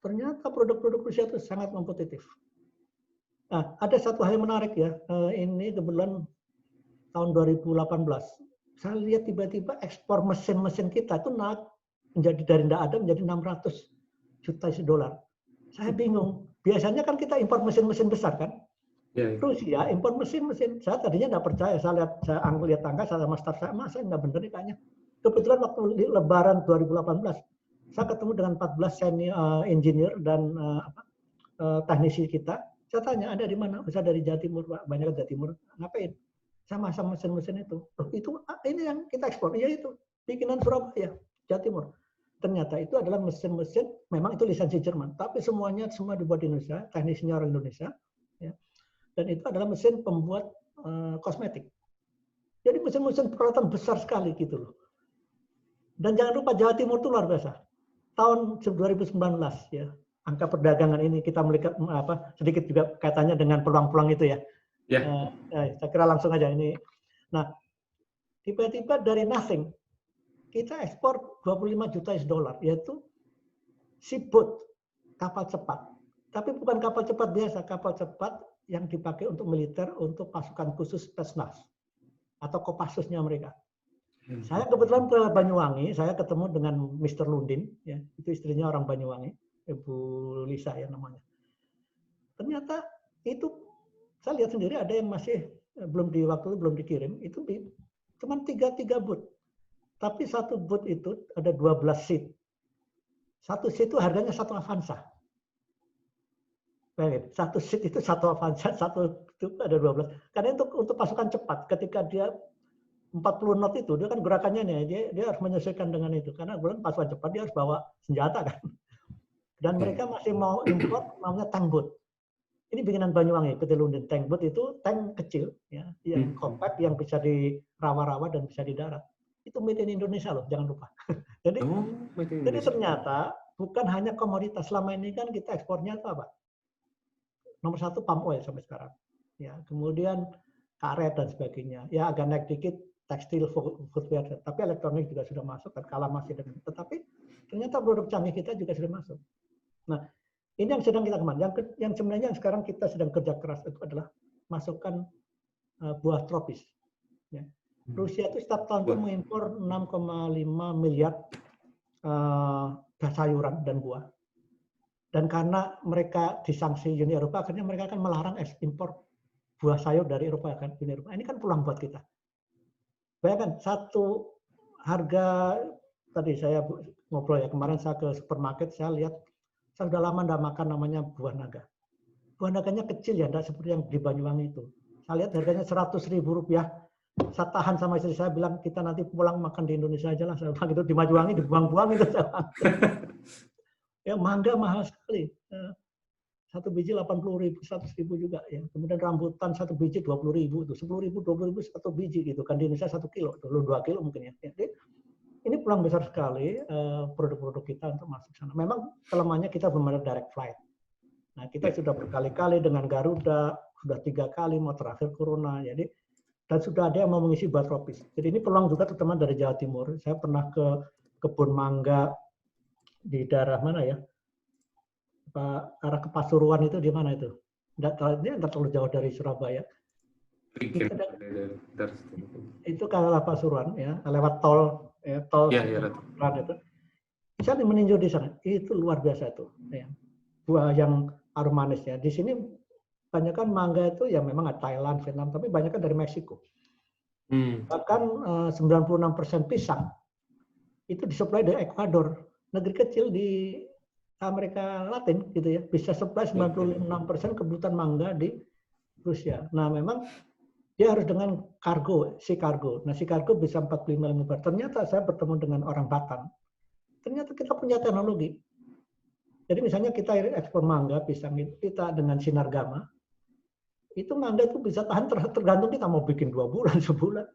ternyata produk-produk Rusia itu sangat kompetitif. Nah, ada satu hal yang menarik ya, ini kebetulan tahun 2018, saya lihat tiba-tiba ekspor mesin-mesin kita itu naik menjadi dari tidak ada menjadi 600 juta dolar. Saya bingung. Biasanya kan kita impor mesin-mesin besar kan? Rusia impor mesin-mesin. Saya tadinya nggak percaya. Saya lihat angka, saya sama staff saya, masa nggak bener nih kayaknya. Kebetulan waktu Lebaran 2018, saya ketemu dengan 14 senior engineer dan teknisi kita. Saya tanya, Anda di mana? Bisa dari Jawa Timur, Pak. Banyak Jawa Timur. Ngapain? Sama mesin-mesin itu. Itu ini yang kita ekspor. Iya itu. Bikinan Surabaya, Jawa Timur. Ternyata itu adalah mesin-mesin, memang itu lisensi Jerman. Tapi semua dibuat di Indonesia, teknisinya orang Indonesia. Ya. Dan itu adalah mesin pembuat kosmetik. Jadi mesin-mesin peralatan besar sekali gitu loh. Dan jangan lupa Jawa Timur itu luar biasa. Tahun 2019 ya, angka perdagangan ini kita melihat sedikit juga kaitannya dengan peluang-peluang itu ya. Saya kira langsung aja ini. Nah, tiba-tiba dari nothing kita ekspor 25 juta dolar, yaitu seaboat, kapal cepat. Tapi bukan kapal cepat biasa, kapal cepat yang dipakai untuk militer, untuk pasukan khusus Spetsnaz atau Kopassusnya mereka. Saya kebetulan ke Banyuwangi, saya ketemu dengan Mr. Lundin, ya, itu istrinya orang Banyuwangi, Ibu Lisa ya namanya. Ternyata itu saya lihat sendiri ada yang masih waktu itu belum dikirim, itu cuma 3 boot. Tapi satu boot itu ada 12 seat. Satu seat itu harganya 1 Avanza. Satu seat itu 1 Avanza, satu itu ada 12. Karena untuk pasukan cepat, ketika dia 40 knot itu, dia kan gerakannya nih, dia harus menyesuaikan dengan itu. Karena pasukan cepat dia harus bawa senjata kan. Dan mereka masih mau import namanya tank boat. Ini bikinan Banyuwangi, PT Lundin. Tank boat itu tank kecil, ya, yang compact, yang bisa di rawa-rawa dan bisa di darat. Itu made in Indonesia loh, jangan lupa. Jadi ternyata bukan hanya komoditas. Selama ini kan kita ekspornya itu apa? Nomor 1 palm oil sampai sekarang. Ya, kemudian karet dan sebagainya. Ya agak naik dikit tekstil, footwear, tapi elektronik juga sudah masuk, kan kalah masih dengan. Tetapi ternyata produk canggih kita juga sudah masuk. Nah, ini yang sedang kita kembangkan. Yang sebenarnya yang sekarang kita sedang kerja keras itu adalah masukkan buah tropis. Ya. Rusia itu setiap tahun itu mengimpor 6,5 miliar sayuran dan buah. Dan karena mereka disanksi Uni Eropa, akhirnya mereka akan melarang ekspor buah sayur dari Eropa kan, Uni Eropa. Ini kan peluang buat kita. Bayangkan satu harga, tadi saya ngobrol ya, kemarin saya ke supermarket, saya lihat, saya sudah lama tidak makan namanya buah naga. Buah naganya kecil ya, tidak seperti yang di Banyuwangi itu. Saya lihat harganya Rp100.000. Saya tahan sama istri saya, bilang kita nanti pulang makan di Indonesia aja lah. Saya bilang itu di Banyuwangi, dibuang-buang itu. Ya mangga mahal sekali. Satu biji 80.000, 100.000 juga ya. Kemudian rambutan satu biji 20.000 itu, 10.000, 20.000 satu biji gitu kan, di Indonesia 1 kilo, dulu 2 kilo mungkin ya. Jadi ini peluang besar sekali produk-produk kita untuk masuk sana. Memang kelemahannya kita belum ada direct flight. Nah kita sudah berkali-kali dengan Garuda, sudah 3 kali mau terakhir Corona, jadi dan sudah ada yang mau mengisi buah tropis. Jadi ini peluang juga teman-teman dari Jawa Timur. Saya pernah ke kebun mangga di daerah mana ya? Arah ke Pasuruan itu di mana itu? Nggak terlalu jauh dari Surabaya. Itu ke arah Pasuruan ya, lewat tol ya, itu. Bisa meninjau di sana. Itu luar biasa itu. Ya. Buah yang arum manis ya. Di sini banyak kan mangga itu ya memang Thailand, Vietnam, tapi banyak kan dari Meksiko. Bahkan 96% pisang itu disuplai dari Ekuador, negeri kecil di Amerika Latin gitu ya, bisa supply 96% kebutuhan mangga di Rusia. Nah, memang dia harus dengan kargo, sea cargo. Nah, sea cargo bisa 45 bar. Ternyata saya bertemu dengan orang Batam. Ternyata kita punya teknologi. Jadi misalnya kita ekspor mangga, pisang itu kita dengan sinar gamma, itu mangga itu bisa tahan tergantung kita mau bikin 2 bulan, sebulan.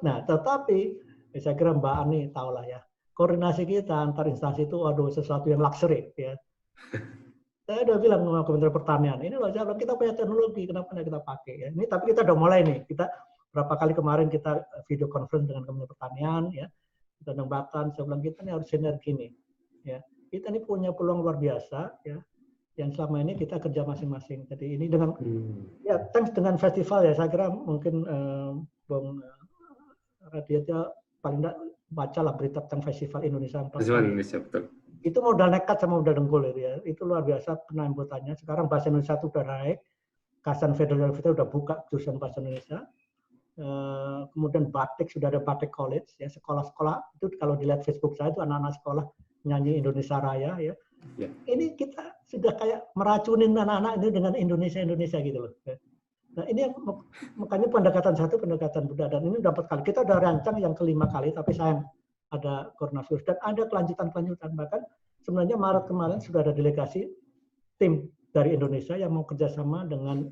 Nah, tetapi saya kira Mbak Ani tahu lah ya, koordinasi kita antar instansi itu, waduh, sesuatu yang luxury ya. Saya udah bilang sama Kementerian Pertanian, ini loh, kita punya teknologi, kenapa tidak kita pakai ya? Ini tapi kita udah mulai nih, kita berapa kali kemarin kita video conference dengan Kementerian Pertanian ya, kita nembatan, saya bilang kita ini harus sinergi nih, ya. Kita ini punya peluang luar biasa ya, yang selama ini kita kerja masing-masing. Jadi ini dengan ya thanks dengan festival ya, saya kira mungkin Bung Radiatya paling tidak bacalah berita tentang Festival Indonesia 4 Festival Indonesia, betul. Itu modal nekat sama modal dengkul ya. Itu luar biasa penambutannya. Sekarang bahasa Indonesia itu udah naik. Kasan Federal University udah buka jurusan bahasa Indonesia. Kemudian batik, sudah ada batik college ya, sekolah-sekolah itu kalau dilihat Facebook saya itu anak-anak sekolah nyanyi Indonesia Raya ya. Ini kita sudah kayak meracunin anak-anak ini dengan Indonesia gitu loh. Nah, ini yang makanya pendekatan satu, pendekatan budaya, dan ini dapat kali. Kita udah rancang yang kelima kali, tapi sayang ada coronavirus dan ada kelanjutan. Bahkan sebenarnya Maret kemarin sudah ada delegasi tim dari Indonesia yang mau kerjasama dengan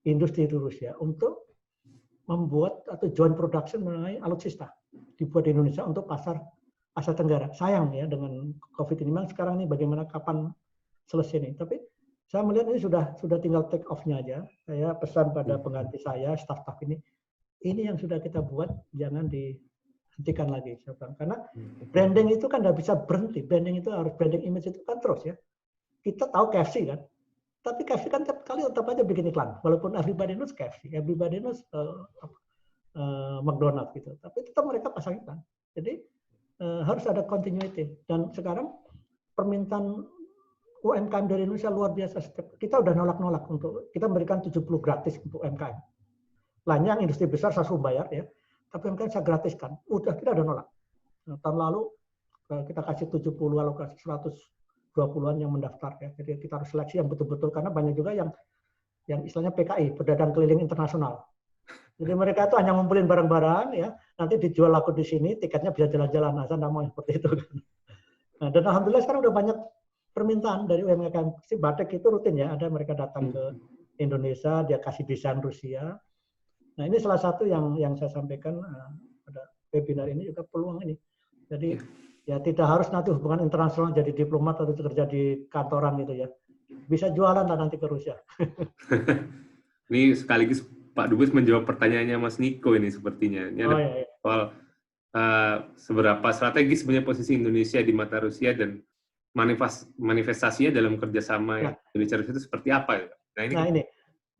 industri di Rusia untuk membuat atau joint production mengenai alutsista dibuat di Indonesia untuk pasar Asia Tenggara. Sayang ya dengan COVID ini, memang sekarang ini bagaimana kapan selesai ini. Tapi saya melihat ini sudah tinggal take off-nya aja. Saya pesan pada pengganti saya, staf-staf ini yang sudah kita buat jangan dihentikan lagi. Karena branding itu kan nggak bisa berhenti. Branding itu harus, branding image itu kan terus ya. Kita tahu KFC kan, tapi KFC kan tiap kali tetap aja bikin iklan. Walaupun everybody knows KFC, everybody knows McDonald's gitu. Tapi tetap mereka pasang iklan. Jadi harus ada continuity. Dan sekarang permintaan UMKM dari Indonesia luar biasa. Kita udah nolak-nolak untuk kita berikan 70 gratis untuk UMKM. Lainnya yang industri besar saya suruh bayar ya, tapi UMKM saya gratiskan. Udah kita udah nolak. Nah, tahun lalu kita kasih 70 alokasi 120-an yang mendaftar ya. Jadi kita harus seleksi yang betul-betul karena banyak juga yang istilahnya PKI, pedagang keliling internasional. Jadi mereka itu hanya ngumpulin barang-barang ya, nanti dijual laku di sini, tiketnya bisa jalan-jalan. Nah, saya nggak mau seperti itu. Nah, dan alhamdulillah sekarang udah banyak permintaan dari UMKM. Si batik itu rutin ya, ada mereka datang ke Indonesia, dia kasih desain Rusia. Nah, ini salah satu yang saya sampaikan pada webinar ini juga peluang ini. Jadi ya tidak harus nanti hubungan internasional jadi diplomat atau kerja di kantoran gitu ya. Bisa jualan lah nanti ke Rusia. Ini sekaligus Pak Dubes menjawab pertanyaannya Mas Niko ini sepertinya. Ini ada soal seberapa strategis sebenarnya posisi Indonesia di mata Rusia dan manifestasinya dalam kerjasama Indonesia Rusia itu seperti apa? Nah ini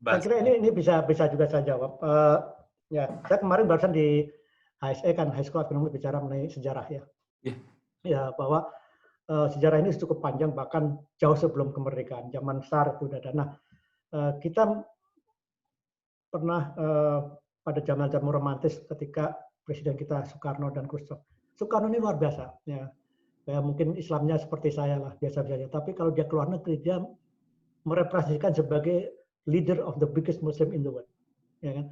saya kira ini bisa juga saya jawab. Ya, saya kemarin barusan di HSE kan, High School of Economics, bicara mengenai sejarah ya. Ya, bahwa sejarah ini cukup panjang, bahkan jauh sebelum kemerdekaan, zaman SAR itu udah ada. Nah, kita pernah pada zaman-zaman romantis ketika presiden kita Soekarno dan Khrushchev. Soekarno ini luar biasa ya. Ya, mungkin Islamnya seperti saya lah, biasa-biasa. Tapi kalau dia keluar negeri, dia merepresentasikan sebagai leader of the biggest Muslim in the world. Ya kan?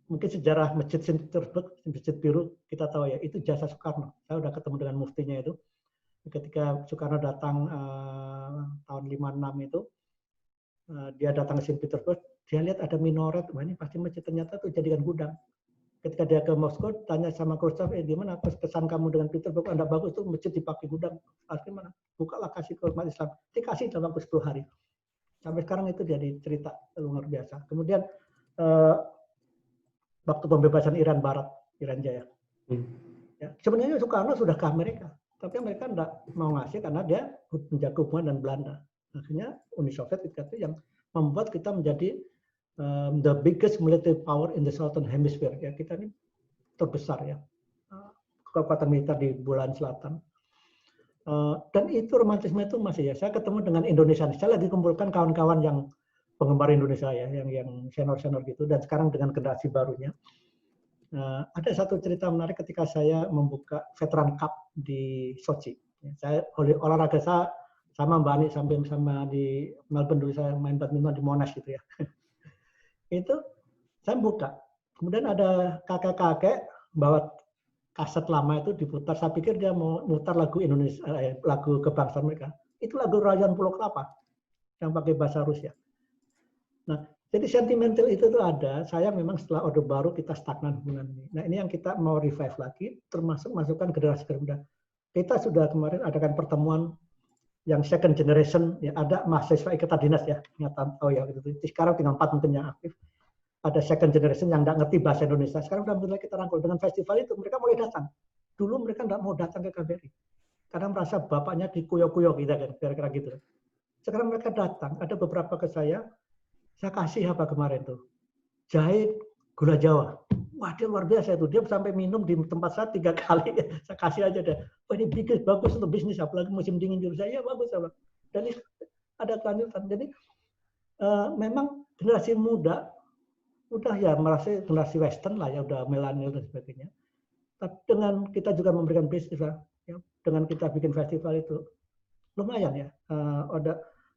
Mungkin sejarah Masjid St. Petersburg, Masjid Biru, kita tahu ya, itu jasa Soekarno. Saya udah ketemu dengan muftinya itu. Ketika Soekarno datang tahun 56 itu, dia datang ke St. Petersburg, dia lihat ada minaret, wah ini pasti masjid, ternyata itu jadikan gudang. Ketika dia ke Moskow, tanya sama Khrushchev, gimana kesan kamu dengan Petersburg? Anda bagus tuh masjid dipakai gudang. Gimana? Bukalah, kasih ke umat Islam. Dikasih dalam waktu 10 hari. Sampai sekarang itu jadi cerita luar biasa. Kemudian waktu pembebasan Iran Barat, Iran Jaya. Ya, sebenarnya Soekarno sudah ke Amerika, tapi Amerika tidak mau ngasih karena dia menjaga hubungan dengan Belanda. Akhirnya Uni Soviet itu yang membuat kita menjadi the biggest military power in the Southern Hemisphere. Ya, kita ini terbesar ya, kekuatan militer di Belahan Selatan. Dan itu romantisme itu masih ya. Saya ketemu dengan Indonesia. Saya lagi kumpulkan kawan-kawan yang penggemar Indonesia ya, yang senior-senior gitu. Dan sekarang dengan generasi barunya, Ada satu cerita menarik ketika saya membuka Veteran Cup di Sochi. Saya olahraga saya sama Mbak Ani sampai sama di Melbourne dulu saya main badminton di Monash gitu ya. Itu saya buka. Kemudian ada kakek-kakek bawa kaset lama itu diputar. Saya pikir dia mau mutar lagu Indonesia, lagu kebangsaan mereka. Itu lagu Rayon Pulau Kelapa yang pakai bahasa Rusia. Nah, jadi sentimental itu tuh ada. Saya memang setelah Orde Baru kita stagnan hubungan ini. Nah, ini yang kita mau revive lagi, termasuk masukkan generasi muda. Kita sudah kemarin adakan pertemuan yang second generation, ya ada mahasiswa ikatan dinas ya, ingatan tahu ya gitu. Sekarang tinggal 4 mungkin yang aktif. Ada second generation yang nggak ngerti bahasa Indonesia. Sekarang udah mulai kita rangkul dengan festival itu, mereka mulai datang. Dulu mereka nggak mau datang ke KBRI karena merasa bapaknya dikuyok-kuyok gitu kan, kira-kira gitu. Sekarang mereka datang. Ada beberapa ke saya kasih apa kemarin tuh? Jahe gula Jawa. Wah, dia luar biasa itu. Dia sampai minum di tempat saya 3 kali. Saya kasih aja deh. Wah, ini bagus untuk bisnis. Apalagi musim dingin di Rusia. Ya, bagus. Dan ini ada kelanjutan. Jadi, memang generasi muda, udah ya merasa generasi western lah ya, udah milenial dan sebagainya. Tapi dengan kita juga memberikan bisnis lah. Ya, dengan kita bikin festival itu, lumayan ya.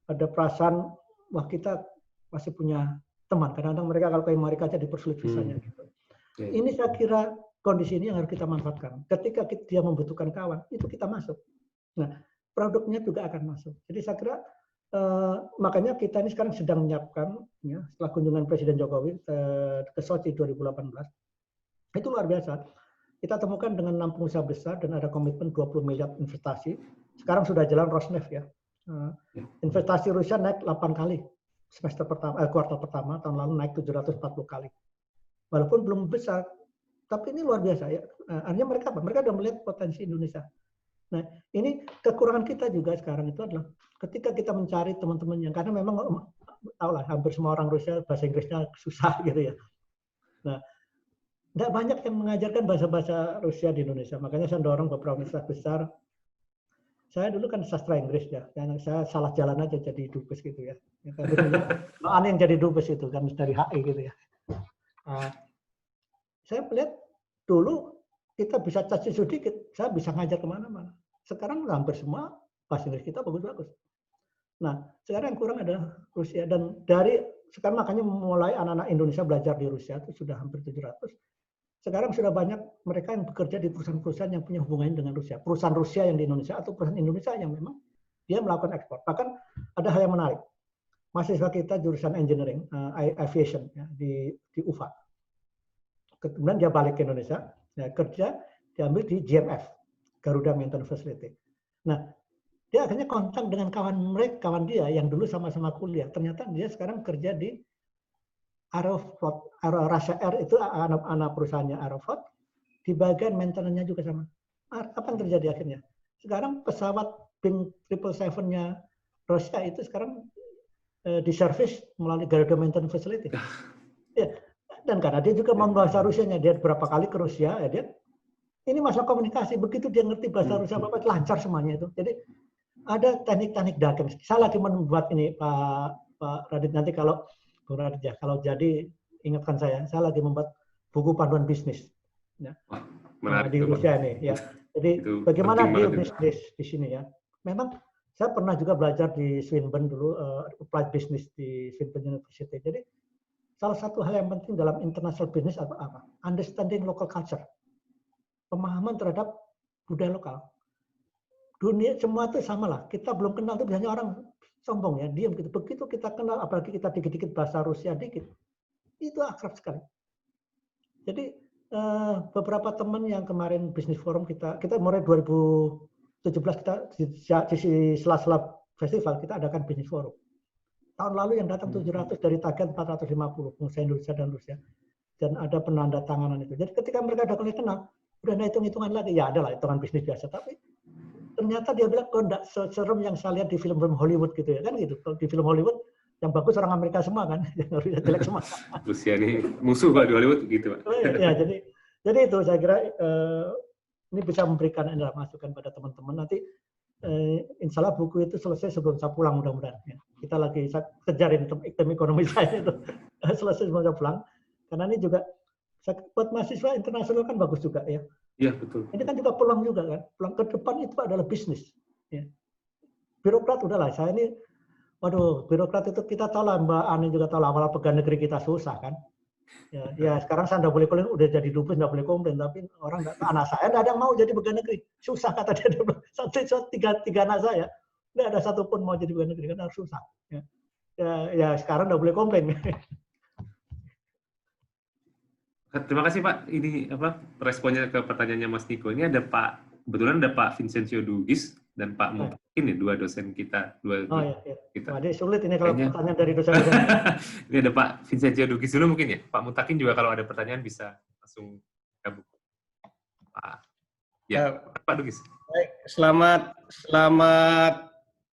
Ada perasaan, wah kita masih punya teman. Kadang-kadang mereka kalau ke Amerika aja dipersulit visanya gitu. Ini saya kira kondisi ini yang harus kita manfaatkan. Ketika dia membutuhkan kawan, itu kita masuk. Nah, produknya juga akan masuk. Jadi saya kira makanya kita ini sekarang sedang menyiapkan, ya, setelah kunjungan Presiden Jokowi ke Sochi 2018, itu luar biasa. Kita temukan dengan 6 pengusaha besar dan ada komitmen 20 miliar investasi. Sekarang sudah jalan Rosneft ya. Investasi Rusia naik 8 kali. Kuartal pertama tahun lalu naik 740 kali. Walaupun belum besar, tapi ini luar biasa ya. Artinya mereka apa? Mereka sudah melihat potensi Indonesia. Nah, ini kekurangan kita juga sekarang itu adalah ketika kita mencari teman-teman yang, karena memang tahu lah hampir semua orang Rusia bahasa Inggrisnya susah gitu ya. Nah, tidak banyak yang mengajarkan bahasa-bahasa Rusia di Indonesia. Makanya saya dorong beberapa universitas besar. Saya dulu kan sastra Inggris ya, saya salah jalan aja jadi dubes gitu ya. Aneh yang jadi dubes itu kan dari HI gitu ya. Saya melihat dulu kita bisa caci sedikit, saya bisa ngajar kemana-mana. Sekarang hampir semua bahasa Inggris kita bagus-bagus. Nah, sekarang yang kurang adalah Rusia. Dan dari sekarang makanya mulai anak-anak Indonesia belajar di Rusia itu sudah hampir 700. Sekarang sudah banyak mereka yang bekerja di perusahaan-perusahaan yang punya hubungan dengan Rusia. Perusahaan Rusia yang di Indonesia atau perusahaan Indonesia yang memang dia melakukan ekspor. Bahkan ada hal yang menarik. Mahasiswa kita jurusan engineering, aviation ya, di UVA. Kemudian dia balik ke Indonesia, ya, kerja, diambil di GMF, Garuda Maintenance Facility. Nah, dia akhirnya kontak dengan kawan dia yang dulu sama-sama kuliah. Ternyata dia sekarang kerja di Aeroflot, Russia Air itu anak perusahaannya Aeroflot, di bagian maintenance-nya juga sama. Apa yang terjadi akhirnya? Sekarang pesawat Boeing 777-nya Rusia itu sekarang diservis melalui Garuda Maintenance Facility. Ya, dan karena dia juga mau bahasa Rusianya, dia berapa kali ke Rusia, ya dia ini masalah komunikasi. Begitu dia ngerti bahasa Rusia apa lancar semuanya itu. Jadi ada teknik-teknik dagang. Saya lagi membuat ini Pak Radit, nanti kalau Bung Radit ya, kalau jadi ingatkan saya lagi membuat buku panduan bisnis ya. Di Rusia ini ya. Jadi itu bagaimana dia bisnis di sini ya. Memang saya pernah juga belajar di Swinburne dulu, applied business di Swinburne University. Jadi salah satu hal yang penting dalam international business apa? Understanding local culture. Pemahaman terhadap budaya lokal. Dunia semua itu sama lah. Kita belum kenal itu biasanya orang sombong ya, diam gitu. Begitu kita kenal, apalagi kita dikit-dikit bahasa Rusia dikit, itu akrab sekali. Jadi beberapa teman yang kemarin bisnis forum kita mulai 2017 kita di sela-sela festival kita adakan bisnis forum. Tahun lalu yang datang 700 dari target 450 pengusaha Indonesia dan Rusia, dan ada penanda tanganan itu. Jadi ketika mereka udah mulai kenal, udah ada hitung-hitungan lagi, ya adalah hitungan bisnis biasa, tapi ternyata dia bilang, kok enggak serem yang saya lihat di film-film Hollywood gitu ya, kan gitu. Di film Hollywood yang bagus orang Amerika semua kan, yang jelek semua. Rusia ini musuh kalau di Hollywood gitu, Pak. Ya, jadi itu saya kira ini bisa memberikan masukan pada teman-teman. Nanti insya Allah buku itu selesai sebelum saya pulang mudah-mudahan. Ya. Kita lagi kejarin tim ekonomi saya itu selesai sebelum saya pulang. Karena ini juga Buat mahasiswa internasional kan bagus juga ya. Iya, betul. Ini kan juga peluang juga kan. Peluang ke depan itu adalah bisnis. Ya. Birokrat udahlah, saya ini, waduh, birokrat itu kita tahu lah, Mbak Ani juga tahu lah, awal pegawai negeri kita susah kan. Ya sekarang saya nggak boleh komplain, udah jadi dubes nggak boleh komplain, tapi orang anak saya nggak ada yang mau jadi pegawai negeri, susah kata dia. Tiga anak saya, nggak ada satupun mau jadi pegawai negeri karena susah. Ya sekarang nggak boleh komplain. Terima kasih Pak. Ini apa responnya ke pertanyaannya Mas Niko. Ini ada kebetulan ada Pak Vincencio Dugis dan Pak Mutakin ya, dua dosen kita. Kita. Wah, sulit ini kalau pertanyaan dari dosen-dosen. Ini ada Pak Vincencio Dugis dulu mungkin ya. Pak Mutakin juga kalau ada pertanyaan bisa langsung gabung. Pak Dugis. Baik, selamat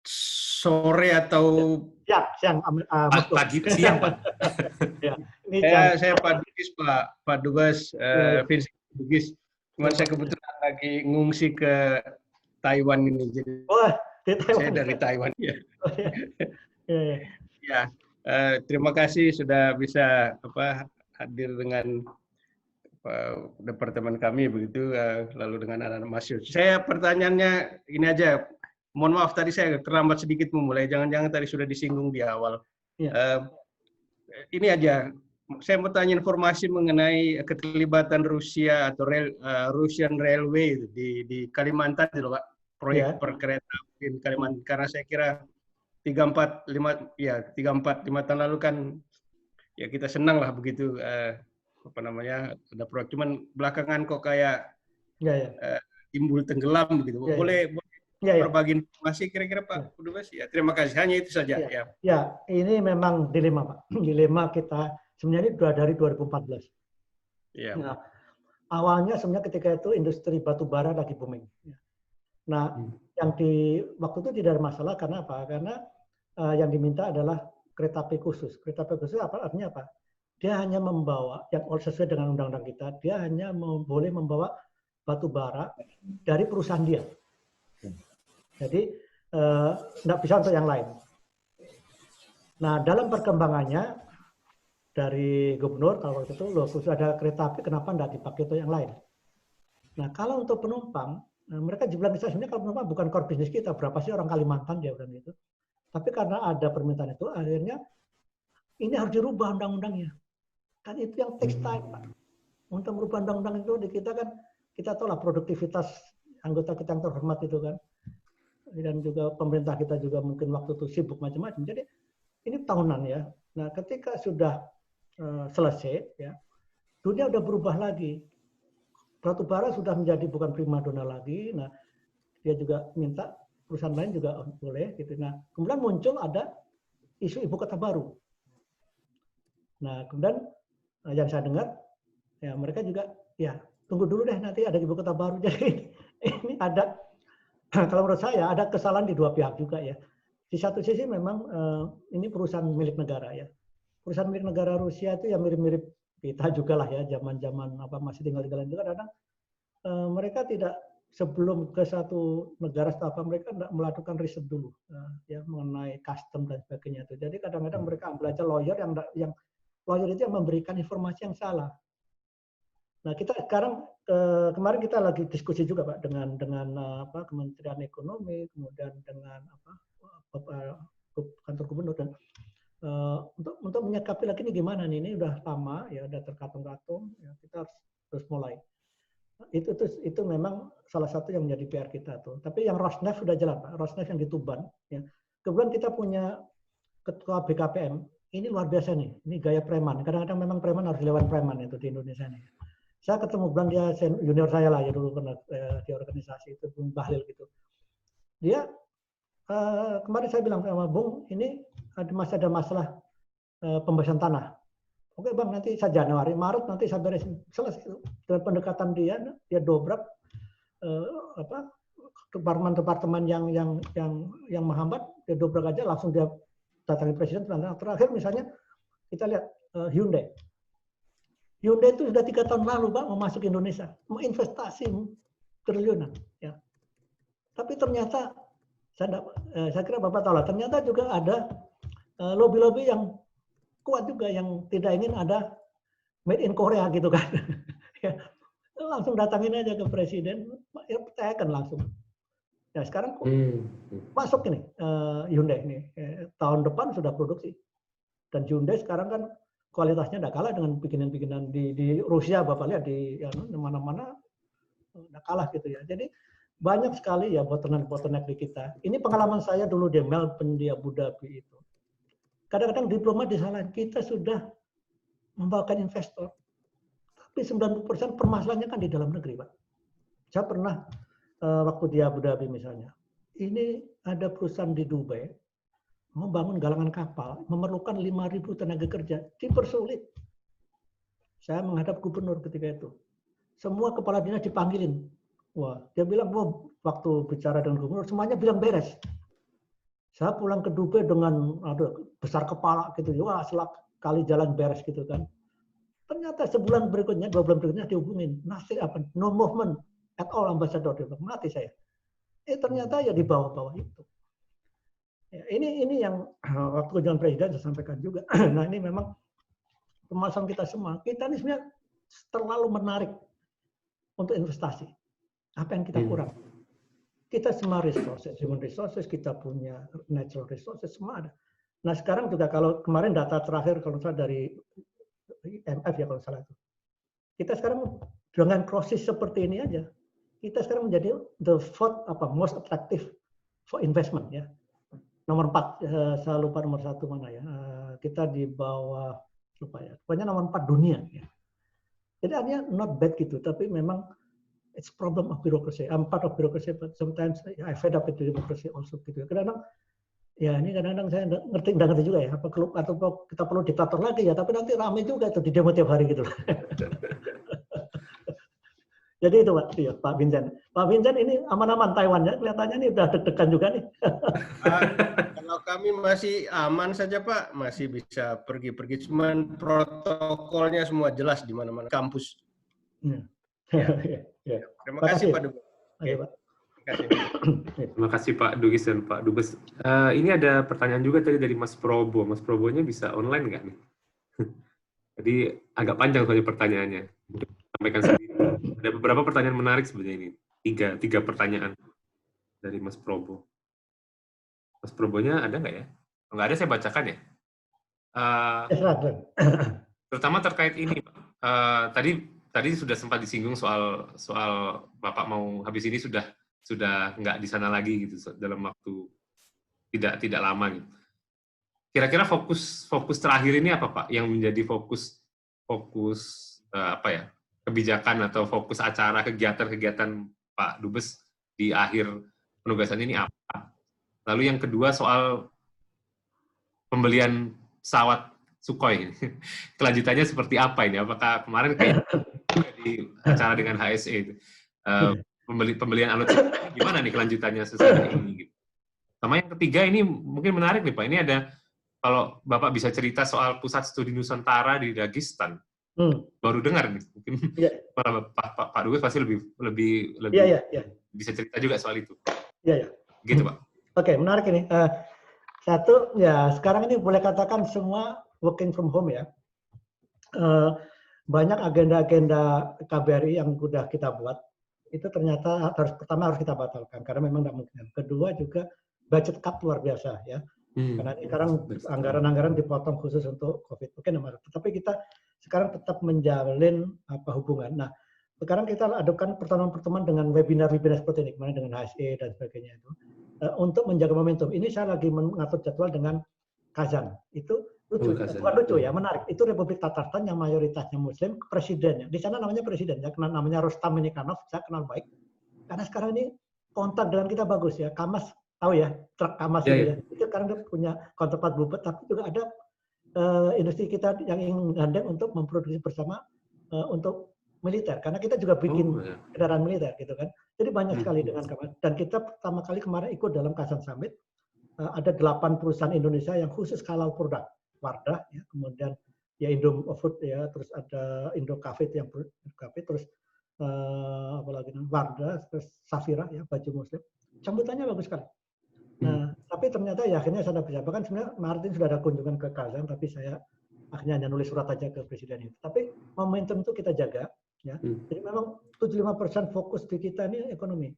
sore atau siang, pagi, siang Pak. Saya Pak Dugis, Pak Dubes Vincent Dugis. Cuman saya kebetulan lagi ngungsi ke Taiwan ini, jadi saya dari Taiwan ya. Terima kasih sudah bisa hadir dengan departemen kami begitu, lalu dengan anak-anak mahasiswa. Saya pertanyaannya ini aja. Mohon maaf tadi saya terlambat sedikit memulai. Jangan-jangan tadi sudah disinggung di awal. Ini aja. Saya mau tanya informasi mengenai keterlibatan Rusia atau Russian Railway di Kalimantan itu Pak, proyek perkereta di Kalimantan. Karena saya kira 3-4-5 tahun lalu kan ya kita senang lah begitu ada proyek. Cuman belakangan kok kayak timbul tenggelam begitu. Boleh berbagi informasi kira-kira Pak Dubes? Ya, terima kasih. Hanya itu saja. Ya, ini memang dilema Pak. Dilema kita sebenarnya sudah dari 2014. Nah, awalnya sebenarnya ketika itu industri batu bara lagi booming. Nah, yang di waktu itu tidak ada masalah karena apa? Karena yang diminta adalah kereta api khusus. Kereta api khusus artinya apa? Dia hanya membawa yang sesuai dengan undang-undang kita. Dia hanya boleh membawa batu bara dari perusahaan dia. Jadi nggak bisa untuk yang lain. Nah, dalam perkembangannya dari gubernur kalau waktu itu khusus ada kereta api, kenapa nggak dipakai untuk yang lain? Nah, kalau untuk penumpang, mereka bilang sebenarnya kalau penumpang bukan core bisnis kita, berapa sih orang Kalimantan dia bilang gitu. Tapi karena ada permintaan itu, akhirnya ini harus dirubah undang-undangnya. Kan itu yang takes time, Pak. Untuk merubah undang-undang itu di kita kan, kita tahu lah produktivitas anggota kita yang terhormat itu kan. Dan juga pemerintah kita juga mungkin waktu itu sibuk macam-macam. Jadi ini tahunan ya. Nah, ketika sudah selesai, ya, dunia udah berubah lagi. Batu bara sudah menjadi bukan primadona lagi. Nah, dia juga minta perusahaan lain juga boleh gitu. Nah, kemudian muncul ada isu ibu kota baru. Nah, kemudian yang saya dengar, ya mereka juga ya tunggu dulu deh nanti ada ibu kota baru. Jadi ini ada, kalau menurut saya ada kesalahan di dua pihak juga ya. Di satu sisi memang ini perusahaan milik negara ya. Perusahaan milik negara Rusia itu yang mirip-mirip kita juga lah ya, zaman-zaman masih tinggal-tinggalan juga kadang mereka tidak sebelum ke satu negara atau mereka tidak melakukan riset dulu ya mengenai custom dan sebagainya itu. Jadi kadang-kadang mereka belajar lawyer yang lawyer itu yang memberikan informasi yang salah. Nah, kita sekarang kemarin kita lagi diskusi juga Pak dengan Kementerian Ekonomi, kemudian dengan kantor gubernur dan untuk menyikapi lagi ini gimana nih, ini udah lama ya, udah terkatung-katung ya, kita harus mulai. Itu memang salah satu yang menjadi PR kita tuh. Tapi yang Rosneft sudah jalan Pak, Rosneft yang di Tuban ya. Kemudian kita punya ketua BKPM, ini luar biasa nih, ini gaya preman. Kadang-kadang memang preman harus lewat preman itu di Indonesia nih. Saya ketemu bilang dia junior saya lah ya dulu pernah di organisasi itu Bung Bahlil gitu. Dia kemarin saya bilang sama Bung, ini masih ada masalah pembebasan tanah. Oke Bang, nanti saya Januari, Maret nanti saya beresin. Selesai. Dengan pendekatan dia dobrak departemen yang menghambat, dia dobrak aja, langsung dia datangi presiden. Terakhir misalnya kita lihat Hyundai. Hyundai itu sudah 3 tahun lalu Pak mau masuk Indonesia, mau investasi triliunan. Ya. Tapi ternyata saya kira Bapak tahu lah, ternyata juga ada lobby-lobby yang kuat juga yang tidak ingin ada made in Korea gitu kan. Ya, langsung datangin aja ke presiden, ya percayakan langsung. Ya sekarang masuk ini Hyundai ini tahun depan sudah produksi. Dan Hyundai sekarang kan kualitasnya tidak kalah dengan bikinan-bikinan di Rusia, Bapak lihat di mana-mana udah kalah gitu ya. Jadi banyak sekali ya bottleneck di kita. Ini pengalaman saya dulu di Melbourne, di Abu Dhabi itu. Kadang-kadang diplomat disalahin, kita sudah membawakan investor. Tapi 90% permasalahannya kan di dalam negeri, Pak. Saya pernah waktu di Abu Dhabi misalnya, ini ada perusahaan di Dubai, membangun galangan kapal, memerlukan 5.000 tenaga kerja, dipersulit. Saya menghadap gubernur ketika itu. Semua kepala dinas dipanggilin. Wah, dia bilang, wah, waktu bicara dengan gubernur, semuanya bilang beres. Saya pulang ke Dubai dengan besar kepala gitu, wah selak kali jalan beres gitu kan. Ternyata sebulan berikutnya, 2 bulan berikutnya dihubungin, nothing apa, no movement at all ambassador, mati saya. Ternyata ya di bawah-bawah itu. Ya, ini yang waktu kunjungan presiden saya sampaikan juga. Nah ini memang permasalahan kita semua. Kita ini sebenarnya terlalu menarik untuk investasi. Apa yang kita kurang? Kita semua resources, human resources, kita punya natural resources, semua ada. Nah sekarang juga kalau kemarin data terakhir kalau salah dari IMF ya kalau salah itu. Kita sekarang dengan krisis seperti ini aja, kita sekarang menjadi the fourth most attractive for investment ya. Nomor 4, saya lupa nomor 1 mana ya. Kita di bawah lupa ya. Pokoknya nomor 4 dunia ya. Jadi artinya not bad gitu, tapi memang it's problem of bureaucracy. I'm part of bureaucracy, but sometimes I fed up with the democracy also gitu. Kadang-kadang ya ini kadang-kadang saya nggak ngerti juga ya. Atau kita perlu diktator lagi ya, tapi nanti ramai juga itu di demo tiap hari gitu. Jadi itu Pak Vincent. Pak Vincent ini aman-aman Taiwan ya, kelihatannya ini udah deg-degan juga nih. Kalau kami masih aman saja Pak, masih bisa pergi-pergi, cuman protokolnya semua jelas di mana-mana kampus. Ya. Terima kasih Pak Dubes. Terima kasih Pak Dugis dan Pak Dubes. Ini ada pertanyaan juga tadi dari Mas Probo. Mas Probonya bisa online nggak nih? Jadi agak panjang soalnya pertanyaannya. Sampaikan sendiri. Ada beberapa pertanyaan menarik sebenarnya ini. Tiga pertanyaan dari Mas Probo. Mas Probonya ada nggak ya? Nggak ada, saya bacakan ya. Terutama terkait ini, Pak. Tadi sudah sempat disinggung soal Bapak mau habis ini sudah nggak di sana lagi gitu dalam waktu tidak lama gitu. Kira-kira fokus terakhir ini apa Pak? Yang menjadi fokus kebijakan atau fokus acara kegiatan Pak Dubes di akhir penugasan ini apa? Lalu yang kedua soal pembelian pesawat Sukhoi. Kelanjutannya seperti apa ini? Apakah kemarin kayak di acara dengan HSE itu pembelian alutsista gimana nih kelanjutannya sesuai ini gitu. Sama yang ketiga ini mungkin menarik nih Pak. Ini ada kalau Bapak bisa cerita soal pusat studi Nusantara di Dagestan. Baru dengar nih. Mungkin Pak Dubes pasti lebih bisa cerita juga soal itu. Iya. Gitu Pak. Oke, menarik ini. Satu ya sekarang ini boleh katakan semua working from home ya. Banyak agenda-agenda KBRI yang sudah kita buat itu ternyata pertama harus kita batalkan karena memang tidak mungkin. Kedua juga budget cut luar biasa ya. Karena ini sekarang anggaran-anggaran dipotong khusus untuk COVID. Oke, tetapi kita sekarang tetap menjalin hubungan. Nah, sekarang kita adakan pertemuan-pertemuan dengan webinar-webinar seperti ini, kemarin dengan HSE dan sebagainya itu untuk menjaga momentum. Ini saya lagi mengatur jadwal dengan Kazan. Itu lucu, bukan lucu ya, menarik. Itu Republik Tatarstan yang mayoritasnya Muslim, presidennya. Di sana namanya presiden, ya, namanya Rustam Minnikanov, saya kenal baik. Karena sekarang ini kontak dengan kita bagus ya. Kamas, tahu ya, truk Kamas itu ya. Itu sekarang dia punya counterpart Bluebird, tapi juga ada industri kita yang ingin gandeng untuk memproduksi bersama untuk militer. Karena kita juga bikin kendaraan militer gitu kan. Jadi banyak sekali dengan Kamas. Dan kita pertama kali kemarin ikut dalam Kazan Summit. Ada 8 perusahaan Indonesia yang khusus halal produk. Wardah, ya, kemudian ya Indofood ya, terus ada Indocafé yang Indocafé, terus apalagi Wardah, terus Safira ya, baju Muslim. Sambutannya bagus sekali. Nah, tapi ternyata ya akhirnya saya bisa bahkan sebenarnya Martin sudah ada kunjungan ke Kazan, tapi saya akhirnya hanya nulis surat aja ke presiden itu. Tapi momentum itu kita jaga, ya. Jadi memang 75% fokus di kita ini ekonomi.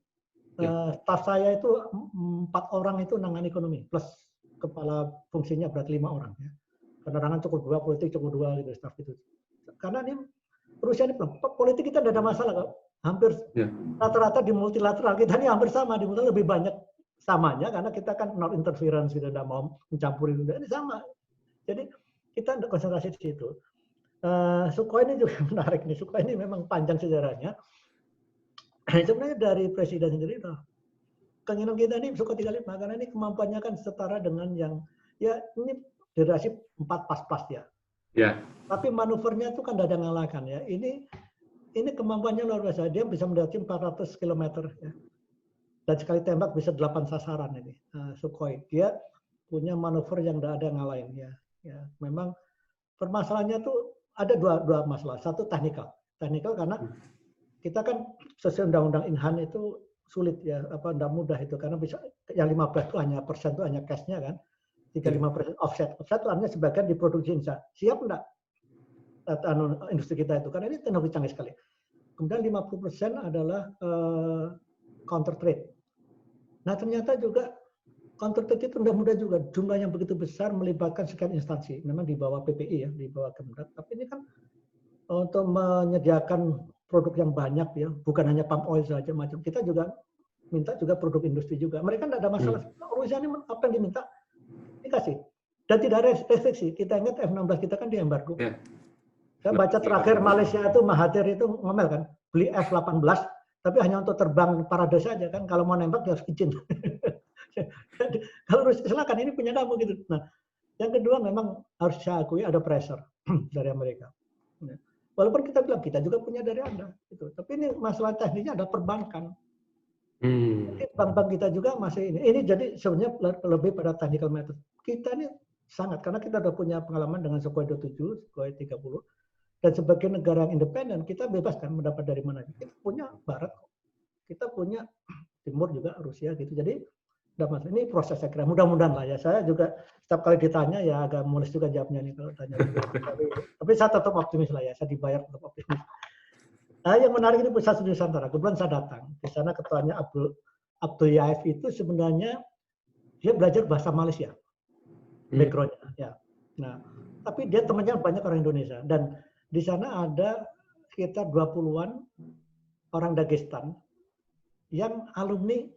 Staf saya itu 4 orang itu nangani ekonomi, plus kepala fungsinya berarti 5 orang. Ya. Penerangan cukup 2, politik cukup 2 gitu staf itu. Karena ini Rusia ini politik kita tidak ada masalah kok. Hampir rata-rata di multilateral kita ini hampir sama, di multilateral lebih banyak samanya karena kita kan non interference, kita tidak mau mencampuri, ini sama. Jadi kita konsentrasi di situ. Sukhoi ini juga menarik nih. Sukhoi ini memang panjang sejarahnya. Sebenarnya dari presiden sendiri, keinginan kita ini Sukhoi 35 karena ini kemampuannya kan setara dengan yang ya ini generasi 4 pas-pas ya. Ya. Tapi manuvernya itu kan tidak ada ngalahkan ya. Ini kemampuannya luar biasa. Dia bisa mendaki 400 km ya. Dan sekali tembak bisa 8 sasaran ini. Sukhoi. Dia punya manuver yang tidak ada ngalahin ya. Ya, memang permasalahannya tuh ada dua masalah. Satu teknikal karena kita kan sesuai undang-undang Inhan itu sulit ya, tidak mudah itu karena bisa yang 15 itu hanya persen itu hanya cashnya kan, 35% offset itu artinya sebagian diproduksi Indonesia. Siap enggak industri kita itu karena ini teknologi canggih sekali. Kemudian 50% adalah counter trade. Nah ternyata juga counter trade itu tidak mudah juga, jumlah yang begitu besar melibatkan sekian instansi. Memang di bawah PPI ya, di bawah Kemendak. Tapi ini kan untuk menyediakan produk yang banyak ya, bukan hanya palm oil saja macam. Kita juga minta juga produk industri juga. Mereka tidak ada masalah. Rusia ini apa yang diminta dikasih. Dan tidak ada restriksi. Kita ingat F-16 kita kan diembargo. Yeah. Saya baca terakhir Malaysia itu Mahathir itu ngomel kan, beli F-18 tapi hanya untuk terbang parade saja kan. Kalau mau nembak dia harus izin. Kalau Rusia silakan ini punya kamu gitu. Nah, yang kedua memang harus saya akui ada pressure dari Amerika. Walaupun kita bilang kita juga punya dari Anda, gitu. Tapi ini masalah teknisnya ada perbankan. Jadi bank-bank kita juga masih ini. Ini jadi sebenarnya lebih pada technical method. Kita ini sangat karena kita sudah punya pengalaman dengan Sukhoi 27, Sukhoi 30, dan sebagai negara yang independen kita bebas kan mendapat dari mana. Kita punya Barat, kita punya Timur juga Rusia gitu. Jadi ini proses saya kira mudah-mudahan lah ya. Saya juga setiap kali ditanya ya agak mules juga jawabnya nih kalau tanya. Tapi saya tetap optimis lah ya. Saya dibayar tetap optimis. Nah, yang menarik ini Pusat Studi Nusantara. Kebetulan saya datang di sana, ketuanya Abdul Yaif itu sebenarnya dia belajar bahasa Malaysia backgroundnya. Ya. Nah, tapi dia temannya banyak orang Indonesia dan di sana ada sekitar 20-an orang Dagestan yang alumni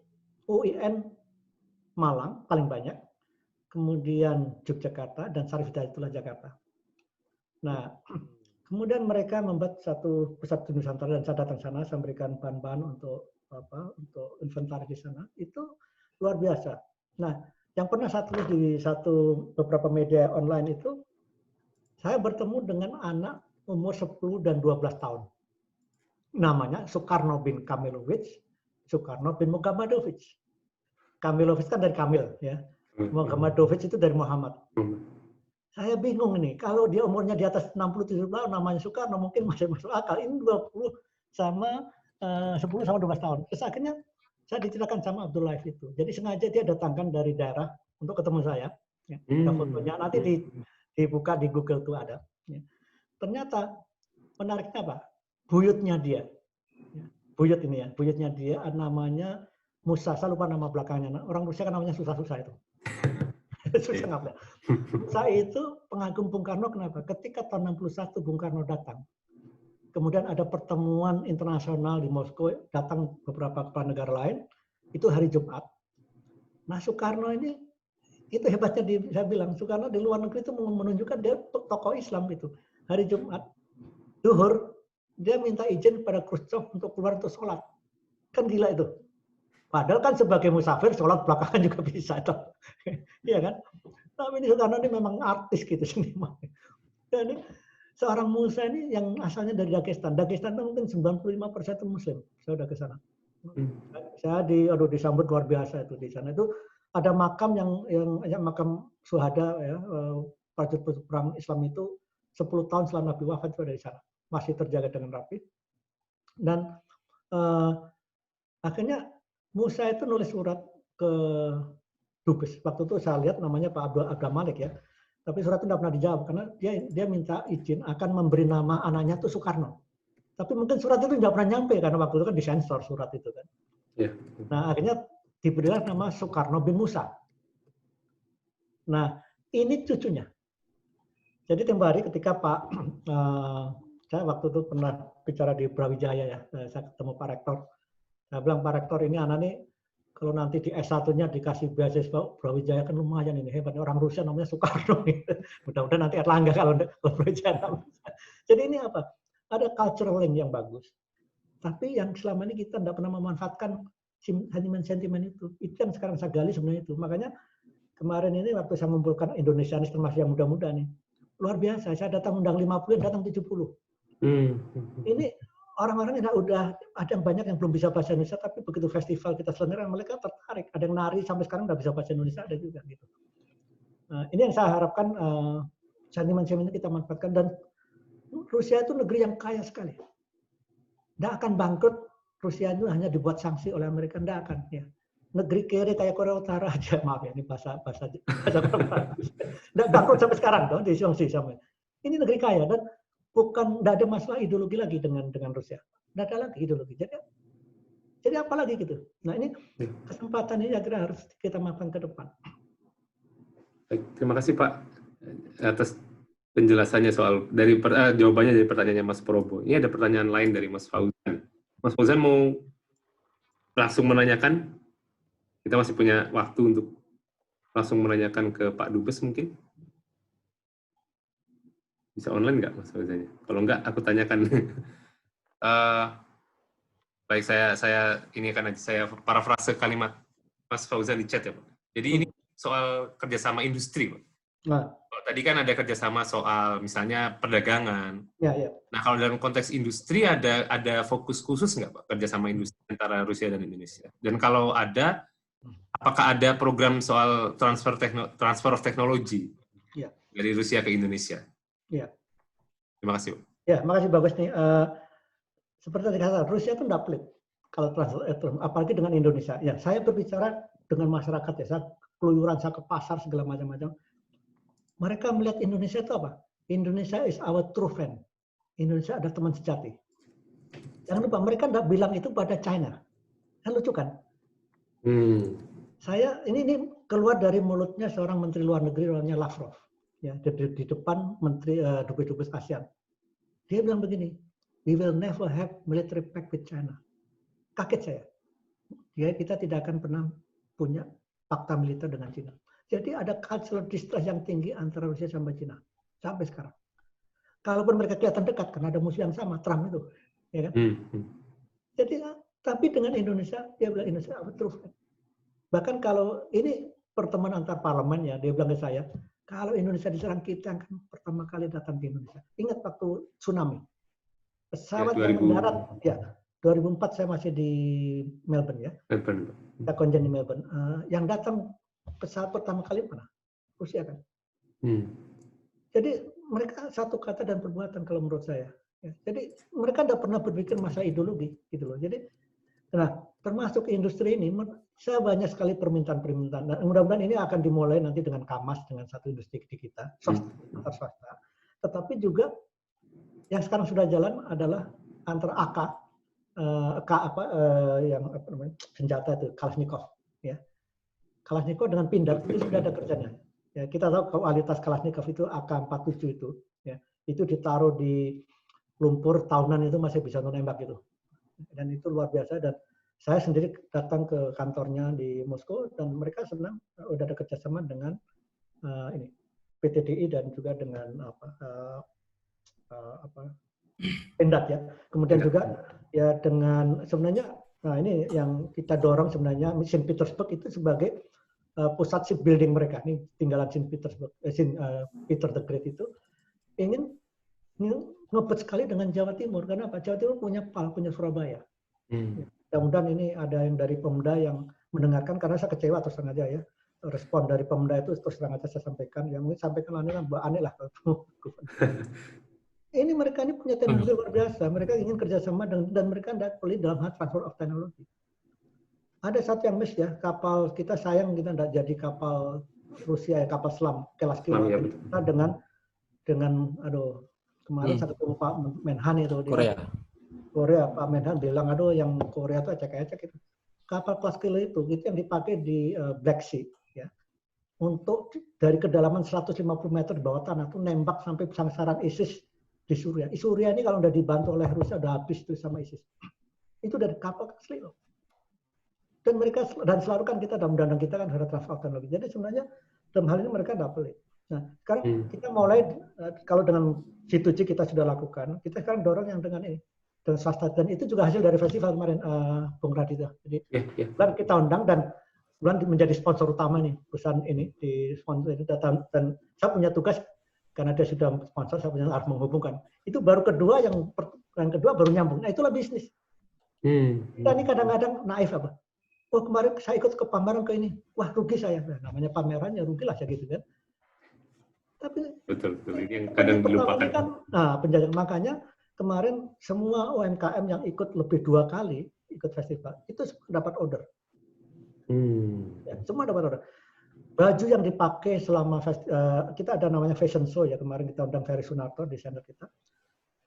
UIN Malang paling banyak, kemudian Yogyakarta dan Sarif Hidayatullah Jakarta. Nah, kemudian mereka membuat satu pusat studi Nusantara dan saya datang sana, saya memberikan bahan-bahan untuk inventaris di sana. Itu luar biasa. Nah, yang pernah saya tulis di beberapa media online itu, saya bertemu dengan anak umur 10 dan 12 tahun. Namanya Soekarno bin Kamilovic, Soekarno bin Muhammadadovic. Kamilovic kan dari Kamil ya. Muhammadadovic itu dari Muhammad. Saya bingung ini, kalau dia umurnya di atas 60-70 tahun namanya Soekarno mungkin masih masuk akal. Ini 20 sama 10 sama 12 tahun. Terus akhirnya saya diceritakan sama Abdul Laif itu. Jadi sengaja dia datangkan dari daerah untuk ketemu saya. Ya. Ada fotonya, nanti dibuka di Google tuh ada. Ya. Ternyata menariknya apa? Buyutnya dia. Ya. Buyut ini ya, buyutnya dia namanya Musa, saya lupa nama belakangnya. Orang Rusia kan namanya susah-susah itu. Susah nggak? Musa itu pengagum Bung Karno, kenapa? Ketika tahun 61 Bung Karno datang, kemudian ada pertemuan internasional di Moskow, datang beberapa kepala negara lain, itu hari Jumat. Nah Soekarno ini, itu hebatnya saya bilang, Soekarno di luar negeri itu menunjukkan dia tokoh Islam itu. Hari Jumat, Zuhur, dia minta izin pada Khrushchev untuk keluar untuk sholat. Kan gila itu. Padahal kan sebagai musafir sholat belakangan juga bisa toh. Iya kan? Tapi ini Soekarno ini memang artis gitu seniman. Dan ini seorang Musa ini yang asalnya dari Dagestan. Dagestan itu mungkin 95% itu Muslim. Saya udah ke sana. Saya disambut luar biasa itu di sana. Itu ada makam yang makam syuhada ya, prajurit perang Islam itu 10 tahun setelah Nabi wafat itu ada di sana. Masih terjaga dengan rapi. Dan akhirnya Musa itu nulis surat ke Dubes. Waktu itu saya lihat namanya Pak Abdul Malik ya. Tapi surat itu tidak pernah dijawab karena dia minta izin akan memberi nama anaknya itu Soekarno. Tapi mungkin surat itu tidak pernah nyampe karena waktu itu kan disensor surat itu kan. Yeah. Nah akhirnya diberilah nama Soekarno bin Musa. Nah ini cucunya. Jadi tempo hari ketika saya waktu itu pernah bicara di Brawijaya ya, saya ketemu Pak Rektor. Saya bilang Pak Rektor ini anak nih kalau nanti di S1-nya dikasih beasiswa Brawijaya kan lumayan ini hebat. Orang Rusia namanya Soekarno. Mudah-mudahan nanti Erlangga kalau Brawijaya. Jadi ini apa? Ada cultural link yang bagus. Tapi yang selama ini kita tidak pernah memanfaatkan sentimen itu. Itu yang sekarang saya gali sebenarnya itu. Makanya kemarin ini waktu saya mengumpulkan Indonesianis termasuk yang muda-muda nih. Luar biasa. Saya datang undang 50, datang 70. Ini orang-orang yang udah ada yang banyak yang belum bisa bahasa Indonesia, tapi begitu festival kita selenggarakan mereka tertarik. Ada yang nari sampai sekarang udah bisa bahasa Indonesia, ada juga gitu. Ini yang saya harapkan sentimen-sentimen kita manfaatkan. Dan Rusia itu negeri yang kaya sekali. Tidak akan bangkrut. Rusia itu hanya dibuat sanksi oleh Amerika, tidak akan. Ya. Negeri kere kayak Korea Utara aja, maaf ya, ini bahasa tidak bangkrut sampai sekarang dong, disangsi sampai. Ini negeri kaya dan bukan, tidak ada masalah ideologi lagi dengan Rusia. Tidak ada lagi ideologi. Jadi apa lagi gitu. Nah ini kesempatan ini akhirnya harus kita makan ke depan. Baik, terima kasih Pak atas penjelasannya soal jawabannya dari pertanyaannya Mas Probo. Ini ada pertanyaan lain dari Mas Fauzan. Mas Fauzan mau langsung menanyakan? Kita masih punya waktu untuk langsung menanyakan ke Pak Dubes mungkin? Bisa online nggak Mas Fauzannya? Kalau nggak, aku tanyakan. Baik, saya ini akan saya parafrase kalimat Mas Fauzan di chat ya Pak. Jadi ini soal kerjasama industri Pak. Tadi kan ada kerjasama soal misalnya perdagangan. Ya. Nah kalau dalam konteks industri ada fokus khusus nggak Pak kerjasama industri antara Rusia dan Indonesia? Dan kalau ada, apakah ada program soal transfer of technology dari Rusia ke Indonesia? Ya. Terima kasih Pak. Ya, makasih bagus nih. Seperti tadi kata, Rusia itu tidak pelit kalau apalagi dengan Indonesia. Ya, saya berbicara dengan masyarakat ya, saya keluyuran, saya ke pasar segala macam-macam. Mereka melihat Indonesia itu apa? Indonesia is our true friend. Indonesia ada teman sejati. Jangan lupa, mereka tidak bilang itu pada China. Kan lucu kan? Saya ini keluar dari mulutnya seorang menteri luar negeri namanya Lavrov. Ya, di depan menteri dubes ASEAN. Dia bilang begini, we will never have military pact with China. Kaget saya. Kita tidak akan pernah punya fakta militer dengan China. Jadi ada cultural distrust yang tinggi antara Rusia sama China sampai sekarang. Kalaupun mereka kelihatan dekat karena ada musuh yang sama, Trump itu, ya kan? Jadi tapi dengan Indonesia, dia bilang Indonesia true friend. Bahkan kalau ini pertemuan antar parlemen ya, dia bilang ke saya, kalau Indonesia diserang kita akan pertama kali datang ke Indonesia. Ingat waktu tsunami, pesawat yang mendarat, ya 2004 saya masih di Melbourne ya, kita konjen di Melbourne. Yang datang pesawat pertama kali mana? Rusia kan. Jadi mereka satu kata dan perbuatan kalau menurut saya. Ya. Jadi mereka tidak pernah berpikir masa ideologi gitu loh. Jadi, nah termasuk industri ini, saya banyak sekali permintaan-permintaan. Dan mudah-mudahan ini akan dimulai nanti dengan KAMAS, dengan satu industri di kita, swasta. Tetapi juga yang sekarang sudah jalan adalah antara senjata itu Kalashnikov, ya. Kalashnikov dengan Pindad itu sudah ada kerjanya. Ya, kita tahu kualitas Kalashnikov itu AK-47 itu, ya, itu ditaruh di lumpur tahunan itu masih bisa nembak itu, dan itu luar biasa. Dan saya sendiri datang ke kantornya di Moskow dan mereka senang udah ada kerjasama dengan ini PTDI dan juga dengan Pindad ya. Kemudian juga ya dengan sebenarnya, nah ini yang kita dorong sebenarnya Saint Petersburg itu sebagai pusat shipbuilding mereka. Ini tinggalan Saint Petersburg, Peter the Great itu ingin ngebut sekali dengan Jawa Timur. Karena apa? Jawa Timur punya PAL, punya Surabaya. Mudah-mudahan ini ada yang dari Pemda yang mendengarkan, karena saya kecewa terus terang aja ya. Respon dari Pemda itu terus terang aja saya sampaikan. Yang mungkin sampaikan aneh lah. Ini mereka ini punya teknologi luar biasa. Mereka ingin kerjasama dan mereka tidak pelit dalam hal transfer of technology. Ada satu yang miss ya, kapal kita sayang kita tidak jadi kapal Rusia kapal selam kelas Selam, kilo ya, kita dengan aduh kemarin saya ketemu Pak Menhan itu dia Korea Pak Menhan bilang aduh yang Korea itu ecek-ecek itu kapal kelas kilo itu yang dipakai di Black Sea ya untuk dari kedalaman 150 meter di bawah tanah tuh nembak sampai sasaran ISIS di Suriah. Suriah ini kalau udah dibantu oleh Rusia udah habis tuh sama ISIS. Itu dari kapal asli loh. Dan mereka dan selalu kan kita dalam undang-undang kita kan ada transfer teknologi. Jadi sebenarnya dalam hal ini mereka tidak pelit. Nah sekarang kita mulai kalau dengan G2G kita sudah lakukan, kita sekarang dorong yang dengan ini dengan swasta dan itu juga hasil dari festival kemarin Bung Raditya. Jadi bulan kita undang dan bulan menjadi sponsor utama nih perusahaan ini di sponsor itu dan saya punya tugas karena dia sudah sponsor saya punya harus menghubungkan. Itu baru kedua yang kedua baru nyambung. Nah itulah bisnis. Kita ini kadang-kadang naif apa? Oh kemarin saya ikut ke pameran ke ini, wah rugi saya. Nah, namanya pameran ya rugi lah ya gitu kan. Tapi betul ini yang kadang dilupakan. Kan, nah penjajah makanya kemarin semua UMKM yang ikut lebih 2 kali ikut festival itu dapat order. Ya, semua dapat order. Baju yang dipakai selama kita ada namanya fashion show ya kemarin kita undang Ferry Sunarto desainer kita.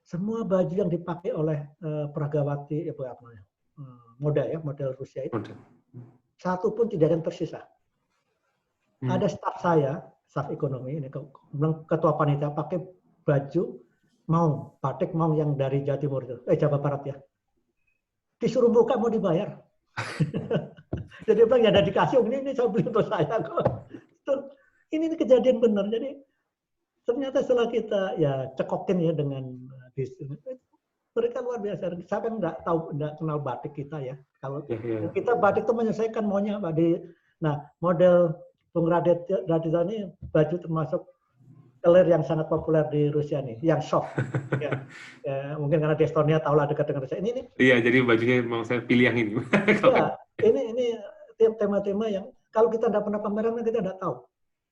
Semua baju yang dipakai oleh peragawati model Rusia itu satu pun tidak ada yang tersisa. Ada staf saya, staf ekonomi ini ketua panitia pakai baju batik yang dari Jawa Timur itu, Jawa Barat ya. Disuruh buka mau dibayar. Jadi bilang ya ada dikasih ini saya beli untuk saya kok. Ini kejadian benar. Jadi ternyata setelah kita ya cekokin ya dengan mereka luar biasa. Saya kan nggak kenal batik kita ya. Kalau kita batik itu menyelesaikan maunya Pak nah model Bung Raditya ini baju termasuk color yang sangat populer di Rusia nih, yang soft. Ya, mungkin karena di Estonia tahulah dekat dengan Rusia. Ini iya, jadi bajunya memang saya pilih yang ini. Ya, ini tema-tema yang kalau kita tidak pernah pameran kita tidak tahu.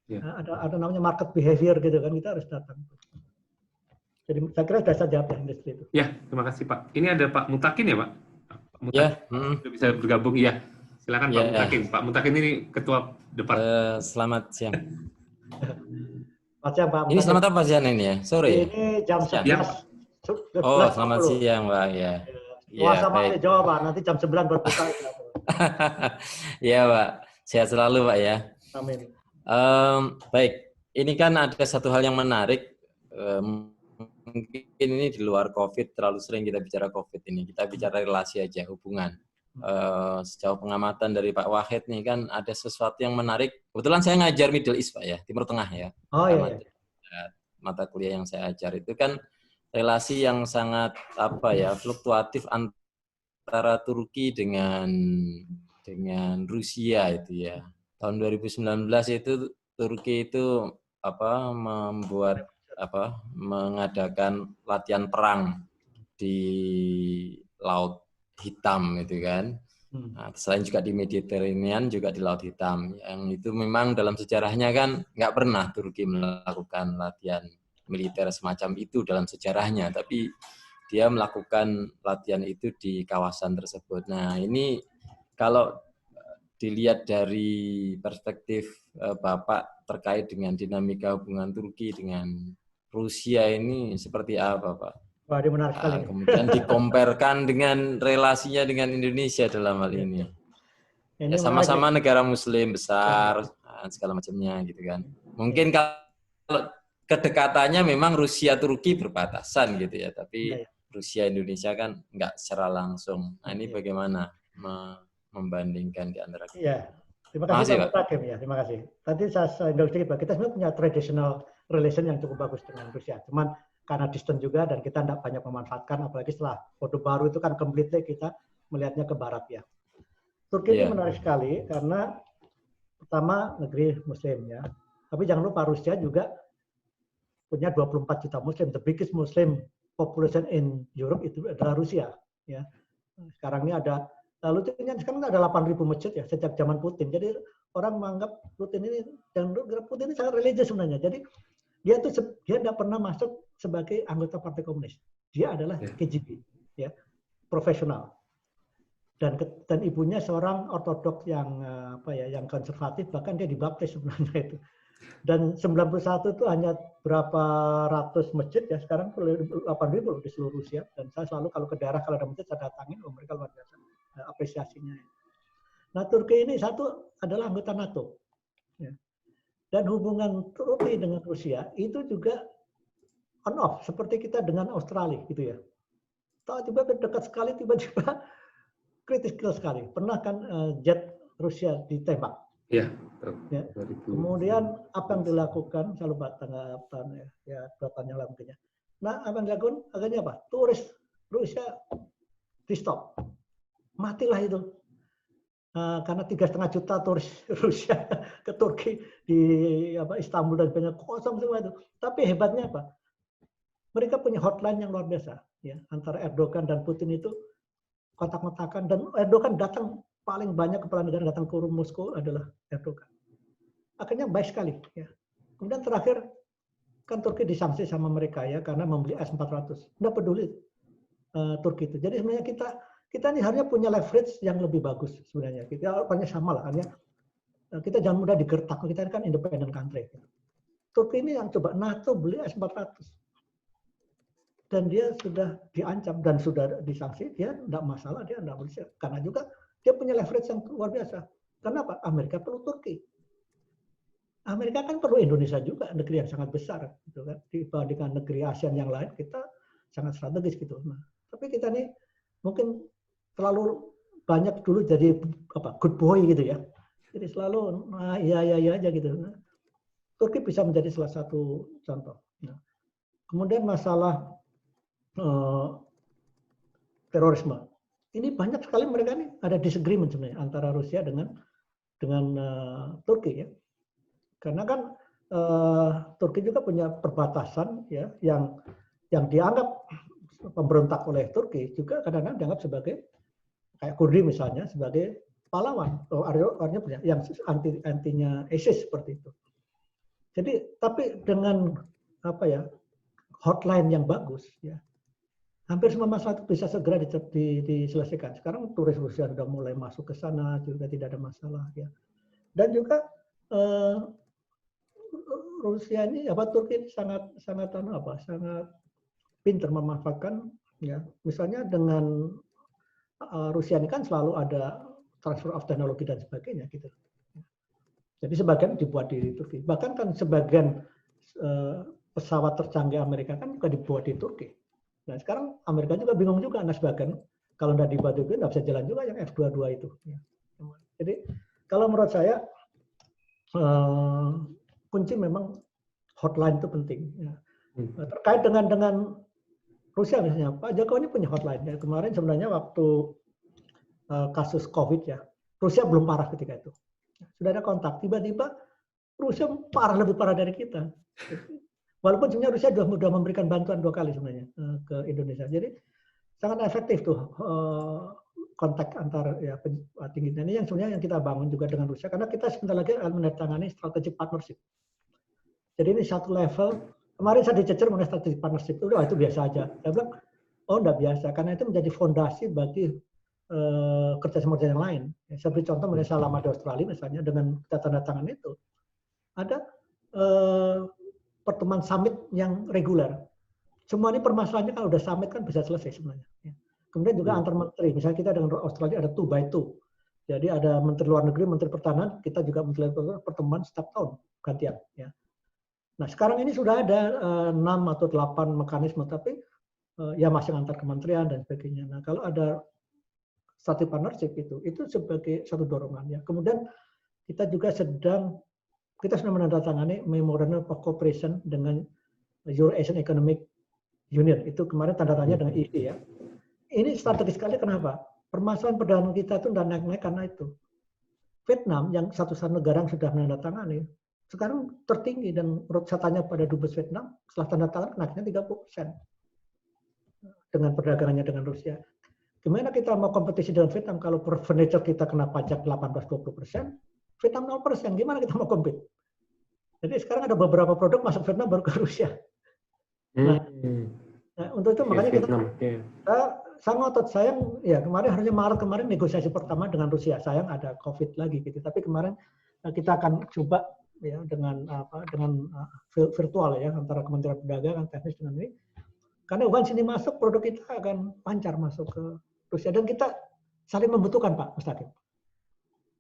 Ya. Nah, ada namanya market behavior gitu kan, kita harus datang. Jadi saya kira sudah saya jawab industri itu. Ya, terima kasih Pak. Ini ada Pak Mutakin ya Pak? Pak Mutakin sudah bisa bergabung ya. Silakan Pak Mutakin. Pak Mutakin ini ketua departemen. Selamat siang. Selamat siang Pak. Ini selamat apa siang ini ya? Sore. Ini jam 11. Oh, selamat siang Pak ya. Puasa Pak Jawa Pak, nanti jam 9 berbuka. Iya Pak, sehat selalu Pak ya. Amin. Baik, ini kan ada satu hal yang menarik. Mungkin ini di luar COVID, terlalu sering kita bicara COVID ini. Kita bicara relasi aja, hubungan. Sejauh pengamatan dari Pak Wahid nih kan ada sesuatu yang menarik. Kebetulan saya ngajar Middle East Pak ya, Timur Tengah ya. Oh iya. Mata kuliah yang saya ajar itu kan relasi yang sangat fluktuatif antara Turki dengan Rusia itu ya. Tahun 2019 itu Turki itu mengadakan latihan perang di Laut Hitam itu kan. Nah, selain juga di Mediterranean juga di Laut Hitam. Yang itu memang dalam sejarahnya kan nggak pernah Turki melakukan latihan militer semacam itu dalam sejarahnya, tapi dia melakukan latihan itu di kawasan tersebut. Nah, ini kalau dilihat dari perspektif Bapak terkait dengan dinamika hubungan Turki dengan Rusia ini seperti apa, Pak? Wah, ini menarik sekali. Kemudian dikomparkan dengan relasinya dengan Indonesia dalam hal ini. Ya, sama-sama negara Muslim besar, segala macamnya gitu kan. Mungkin kalau kedekatannya memang Rusia-Turki berbatasan gitu ya, tapi Rusia-Indonesia kan nggak secara langsung. Nah, ini bagaimana membandingkan di antara kita? Iya, terima kasih Pak Hakim ya, terima kasih. Tadi saya indulge sedikit Pak, kita sebenarnya punya traditional relation yang cukup bagus dengan Rusia. Cuman karena distant juga dan kita tidak banyak memanfaatkan, apalagi setelah Orde Baru itu kan completely kita melihatnya ke barat ya. Turki ini menarik sekali karena pertama negeri Muslim ya, tapi jangan lupa Rusia juga punya 24 juta Muslim. The biggest Muslim population in Europe itu adalah Rusia. Ya. Sekarang ini ada, lalu sekarang ada 8.000 masjid ya sejak zaman Putin. Jadi orang menganggap Putin ini sangat religius sebenarnya. Jadi dia tidak pernah masuk sebagai anggota Partai Komunis. Dia adalah KGB, ya, profesional. Dan ibunya seorang ortodoks yang yang konservatif, bahkan dia dibaptis sebenarnya itu. Dan 91 itu hanya berapa ratus masjid ya, sekarang 8.000 di seluruh Rusia. Dan saya selalu kalau ke daerah kalau ada masjid saya datangin, mereka luar biasa apresiasinya. Nah, Turki ini satu adalah anggota NATO. Ya. Dan hubungan Turki dengan Rusia itu juga on off seperti kita dengan Australia gitu ya. Tiba-tiba dekat sekali, tiba-tiba kritikal sekali. Pernah kan jet Rusia ditembak. Iya. Ya. Kemudian apa yang dilakukan? Saya lupa tanggapan ya 2 tahun yang lalu mungkin ya. Nah, apa yang dilakukan? Akhirnya apa? Turis Rusia di stop. Matilah itu. Karena 3,5 juta turis Rusia ke Turki di Istanbul dan banyak kosong semua itu. Tapi hebatnya apa? Mereka punya hotline yang luar biasa ya, antara Erdogan dan Putin itu kontak-kontakan, dan Erdogan datang paling banyak kepala negara datang ke Moskow adalah Erdogan. Akhirnya baik sekali ya. Kemudian terakhir kan Turki disanksi sama mereka ya karena membeli S-400. Nggak peduli Turki itu. Jadi sebenarnya kita ini harusnya punya leverage yang lebih bagus sebenarnya. Kita banyak sama lah, artinya kita jangan mudah digertak. Kita kan independent country. Turki ini yang coba NATO beli S-400. Dan dia sudah diancam dan sudah disanksi, dia tidak masalah, dia tidak bisa. Karena juga dia punya leverage yang luar biasa. Kenapa? Amerika perlu Turki. Amerika kan perlu Indonesia juga, negeri yang sangat besar, gitu kan. Dibandingkan negeri ASEAN yang lain, kita sangat strategis gitu. Nah, tapi kita nih mungkin terlalu banyak dulu jadi good boy gitu ya. Jadi selalu iya aja gitu. Nah, Turki bisa menjadi salah satu contoh. Nah, kemudian masalah terorisme. Ini banyak sekali mereka nih ada disagreement sebenarnya antara Rusia dengan Turki ya. Karena kan Turki juga punya perbatasan ya yang dianggap pemberontak oleh Turki juga kadang-kadang dianggap sebagai kayak Kurdi misalnya sebagai pahlawan artinya punya yang antinya ISIS seperti itu. Jadi tapi dengan hotline yang bagus ya. Hampir semua masalah itu bisa segera diselesaikan. Sekarang turis Rusia sudah mulai masuk ke sana, juga tidak ada masalah ya. Dan juga Rusia ini, Turki ini sangat pintar memanfaatkan ya. Misalnya dengan Rusia ini kan selalu ada transfer of teknologi dan sebagainya gitu. Jadi sebagian dibuat di Turki. Bahkan kan sebagian pesawat tercanggih Amerika kan juga dibuat di Turki. Nah sekarang Amerika juga bingung juga, nah sebagian kalau tidak dibuat itu nggak bisa jalan juga yang F-22 itu. Jadi kalau menurut saya kunci memang hotline itu penting. Ya. Terkait dengan Rusia misalnya, Pak Jokowi ini punya hotline. Ya. Kemarin sebenarnya waktu kasus COVID ya, Rusia belum parah ketika itu. Sudah ada kontak, tiba-tiba Rusia lebih parah dari kita. Walaupun sebenarnya Rusia sudah memberikan bantuan 2 kali sebenarnya ke Indonesia. Jadi sangat efektif tuh kontak antar ya tingginya ini yang sebenarnya yang kita bangun juga dengan Rusia karena kita sebentar lagi akan menandatangani strategic partnership. Jadi ini satu level. Kemarin saya dicecer mengenai strategic partnership itu biasa aja. Saya bilang enggak biasa karena itu menjadi fondasi bagi kerjasama yang lain. Saya beri contoh mengenai Salam di Australia misalnya dengan kita tanda tangan itu ada pertemuan summit yang reguler. Semua ini permasalahannya kalau udah summit kan bisa selesai sebenarnya. Kemudian juga antar menteri, misalnya kita dengan Australia ada 2x2. Jadi ada menteri luar negeri, menteri pertahanan, kita juga menteri luar negeri pertemuan setiap tahun gantian. Ya. Nah sekarang ini sudah ada 6 atau 8 mekanisme, tapi ya masih antar kementerian dan sebagainya. Nah kalau ada strategic partnership itu sebagai satu dorongan. Ya. Kemudian kita juga kita sudah menandatangani Memorandum of Cooperation dengan Euro-Asian Economic Union. Itu kemarin tanda tanya dengan EC ya. Ini strategis sekali kenapa? Permasalahan perdagangan kita itu tidak naik-naik karena itu. Vietnam yang satu-satunya negara yang sudah menandatangani, sekarang tertinggi dan menurut saya tanya pada Dubes Vietnam, setelah tanda tangan naiknya 30% dengan perdagangannya dengan Rusia. Gimana kita mau kompetisi dengan Vietnam kalau per furniture kita kena pajak 18-20%? Vietnam 0%, gimana kita mau compete? Jadi sekarang ada beberapa produk masuk Vietnam baru ke Rusia. Nah untuk itu makanya kita saya ngotot, sayang ya kemarin harusnya Maret kemarin negosiasi pertama dengan Rusia, sayang ada COVID lagi gitu. Tapi kemarin kita akan coba ya dengan virtual ya antara Kementerian Perdagangan, teknis dengan ini. Karena once ini masuk, produk kita akan lancar masuk ke Rusia dan kita saling membutuhkan Pak Mustaqim.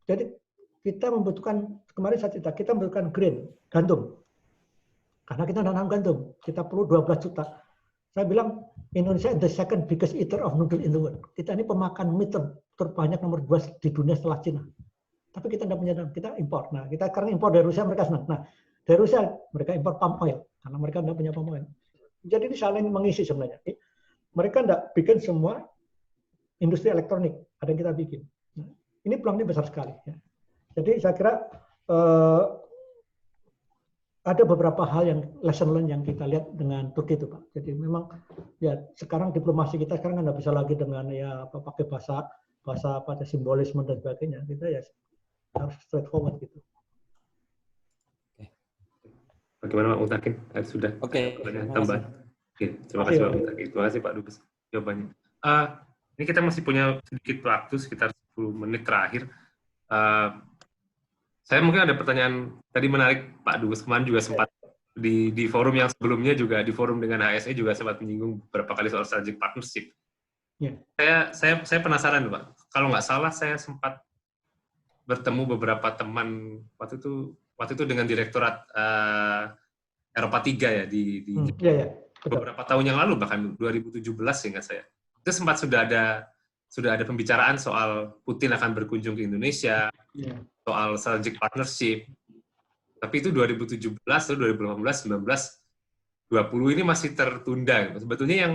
Jadi kita membutuhkan, kemarin saya cerita, kita membutuhkan grain, gandum. Karena kita nanam gandum, kita perlu 12 juta. Saya bilang Indonesia the second biggest eater of noodle in the world. Kita ini pemakan mie terbanyak nomor 2 di dunia setelah Cina. Tapi kita tidak punya, kita impor. Nah, kita sekarang impor dari Rusia, mereka senang. Nah, dari Rusia mereka impor palm oil karena mereka tidak punya palm oil. Jadi ini saling mengisi sebenarnya. Mereka tidak bikin semua industri elektronik, ada yang kita bikin. Nah, ini peluangnya besar sekali. Ya. Jadi saya kira ada beberapa hal yang lesson learned yang kita lihat dengan Turki itu Pak. Jadi memang ya sekarang diplomasi kita sekarang nggak bisa lagi dengan ya pakai bahasa apa simbolisme dan sebagainya. Kita ya harus straightforward gitu. Bagaimana Pak Mutakin? Sudah. Oke. Tambah. Oke, terima kasih Pak Mutakin. Terima kasih Pak Dubes jawabannya. Ini kita masih punya sedikit waktu sekitar 10 menit terakhir. Saya mungkin ada pertanyaan tadi menarik Pak Dubes kemarin juga sempat di forum yang sebelumnya juga di forum dengan HSE juga sempat menyinggung beberapa kali soal strategic partnership. Yeah. Saya penasaran Pak. Kalau nggak salah saya sempat bertemu beberapa teman waktu itu dengan Direktorat Eropa 3 ya di beberapa tahun yang lalu bahkan 2017 ingat saya. Itu sempat sudah ada pembicaraan soal Putin akan berkunjung ke Indonesia. Yeah. Soal strategic partnership, tapi itu 2017, 2018, 19, 20 ini masih tertunda. Sebetulnya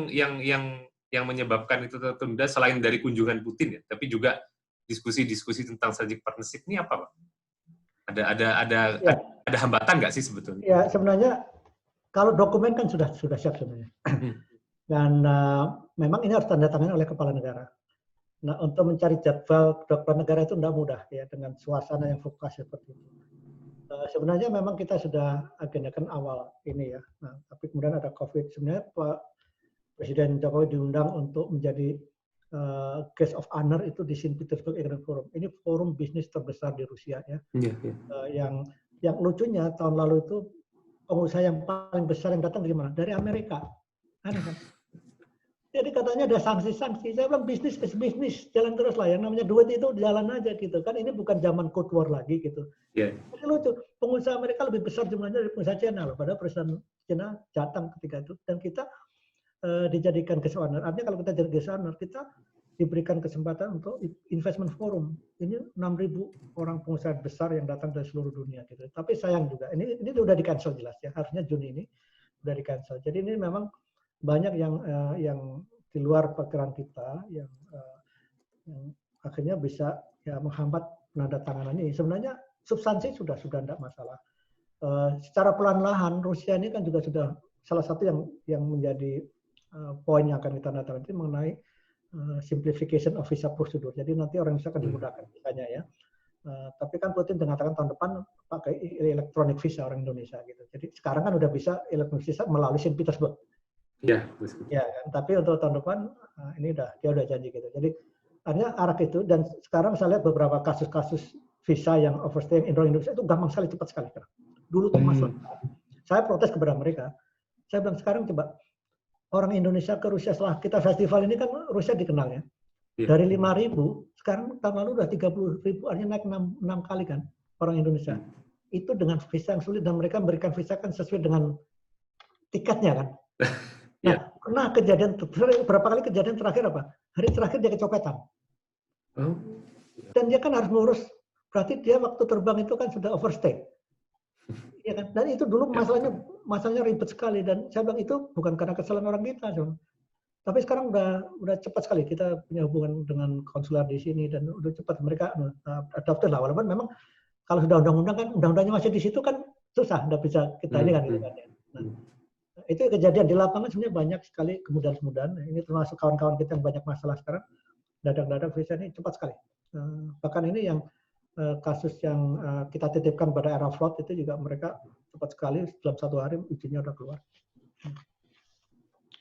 yang menyebabkan itu tertunda selain dari kunjungan Putin ya, tapi juga diskusi-diskusi tentang strategic partnership ini apa Pak? Ada hambatan nggak sih sebetulnya? Ya sebenarnya kalau dokumen kan sudah siap sebenarnya, dan memang ini harus tanda tangan oleh kepala negara. Nah, untuk mencari jadwal kepala negara itu tidak mudah ya dengan suasana yang fokus seperti itu. Sebenarnya memang kita sudah agendakan awal ini ya. Nah, tapi kemudian ada COVID. Sebenarnya Pak Presiden Jokowi diundang untuk menjadi guest of honor itu di St. Petersburg Economic Forum. Ini forum bisnis terbesar di Rusia ya. Yang lucunya tahun lalu itu pengusaha yang paling besar yang datang dari mana? Dari Amerika. Aneh kan? Jadi katanya ada sanksi-sanksi. Saya bilang bisnis is bisnis, jalan terus lah. Yang namanya duit itu jalan aja gitu kan. Ini bukan zaman cold war lagi gitu. Yeah. Jadi lucu, pengusaha Amerika lebih besar jumlahnya dari pengusaha China loh. Padahal presiden China datang ketika itu dan kita dijadikan guest honor. Artinya kalau kita jadi guest honor, kita diberikan kesempatan untuk investment forum. Ini 6.000 orang pengusaha besar yang datang dari seluruh dunia gitu. Tapi sayang juga, ini sudah di-cancel jelas ya. Harusnya Juni ini sudah di-cancel. Jadi ini memang banyak yang di luar perkiraan kita yang akhirnya bisa ya menghambat penandatanganan ini. Sebenarnya substansi sudah tidak masalah. Secara pelan-lahan Rusia ini kan juga sudah salah satu yang menjadi poin yang akan kita tanda-tangani mengenai simplification of visa prosedur. Jadi nanti orang bisa akan dimudahkan visanya ya. Tapi kan Putin mengatakan tahun depan pakai electronic visa orang Indonesia gitu. Jadi sekarang kan udah bisa electronic visa melalui St. Petersburg. Ya, ya kan? Tapi untuk tahun depan ini dia udah janji gitu. Jadi artinya arah itu dan sekarang saya lihat beberapa kasus-kasus visa yang overstaying Indonesia itu gampang sekali, cepat sekali. Dulu tuh masuk. Saya protes kepada mereka. Saya bilang sekarang coba orang Indonesia ke Rusia setelah kita festival ini kan Rusia dikenal ya. Dari 5.000 sekarang tahun lalu udah 30.000, artinya naik 6 kali kan orang Indonesia. Itu dengan visa yang sulit dan mereka memberikan visa kan sesuai dengan tiketnya kan. Nah, pernah kejadian, berapa kali kejadian terakhir apa? Hari terakhir dia kecopetan. Dan dia kan harus ngurus, berarti dia waktu terbang itu kan sudah overstay. Ya kan? Dan itu dulu masalahnya ribet sekali. Dan saya bilang itu bukan karena kesalahan orang kita. Tapi sekarang udah cepat sekali. Kita punya hubungan dengan konsuler di sini dan udah cepat mereka adapter lah. Walaupun memang kalau sudah undang-undang kan, undang-undangnya masih di situ kan susah, nggak bisa kita ini kan. Nah, itu kejadian di lapangan sebenarnya banyak sekali kemudahan-kemudahan. Ini termasuk kawan-kawan kita yang banyak masalah sekarang. Dadak-dadak visa ini cepat sekali. Bahkan ini yang kasus yang kita titipkan pada Aeroflot itu juga mereka cepat sekali dalam 1 hari izinnya udah keluar.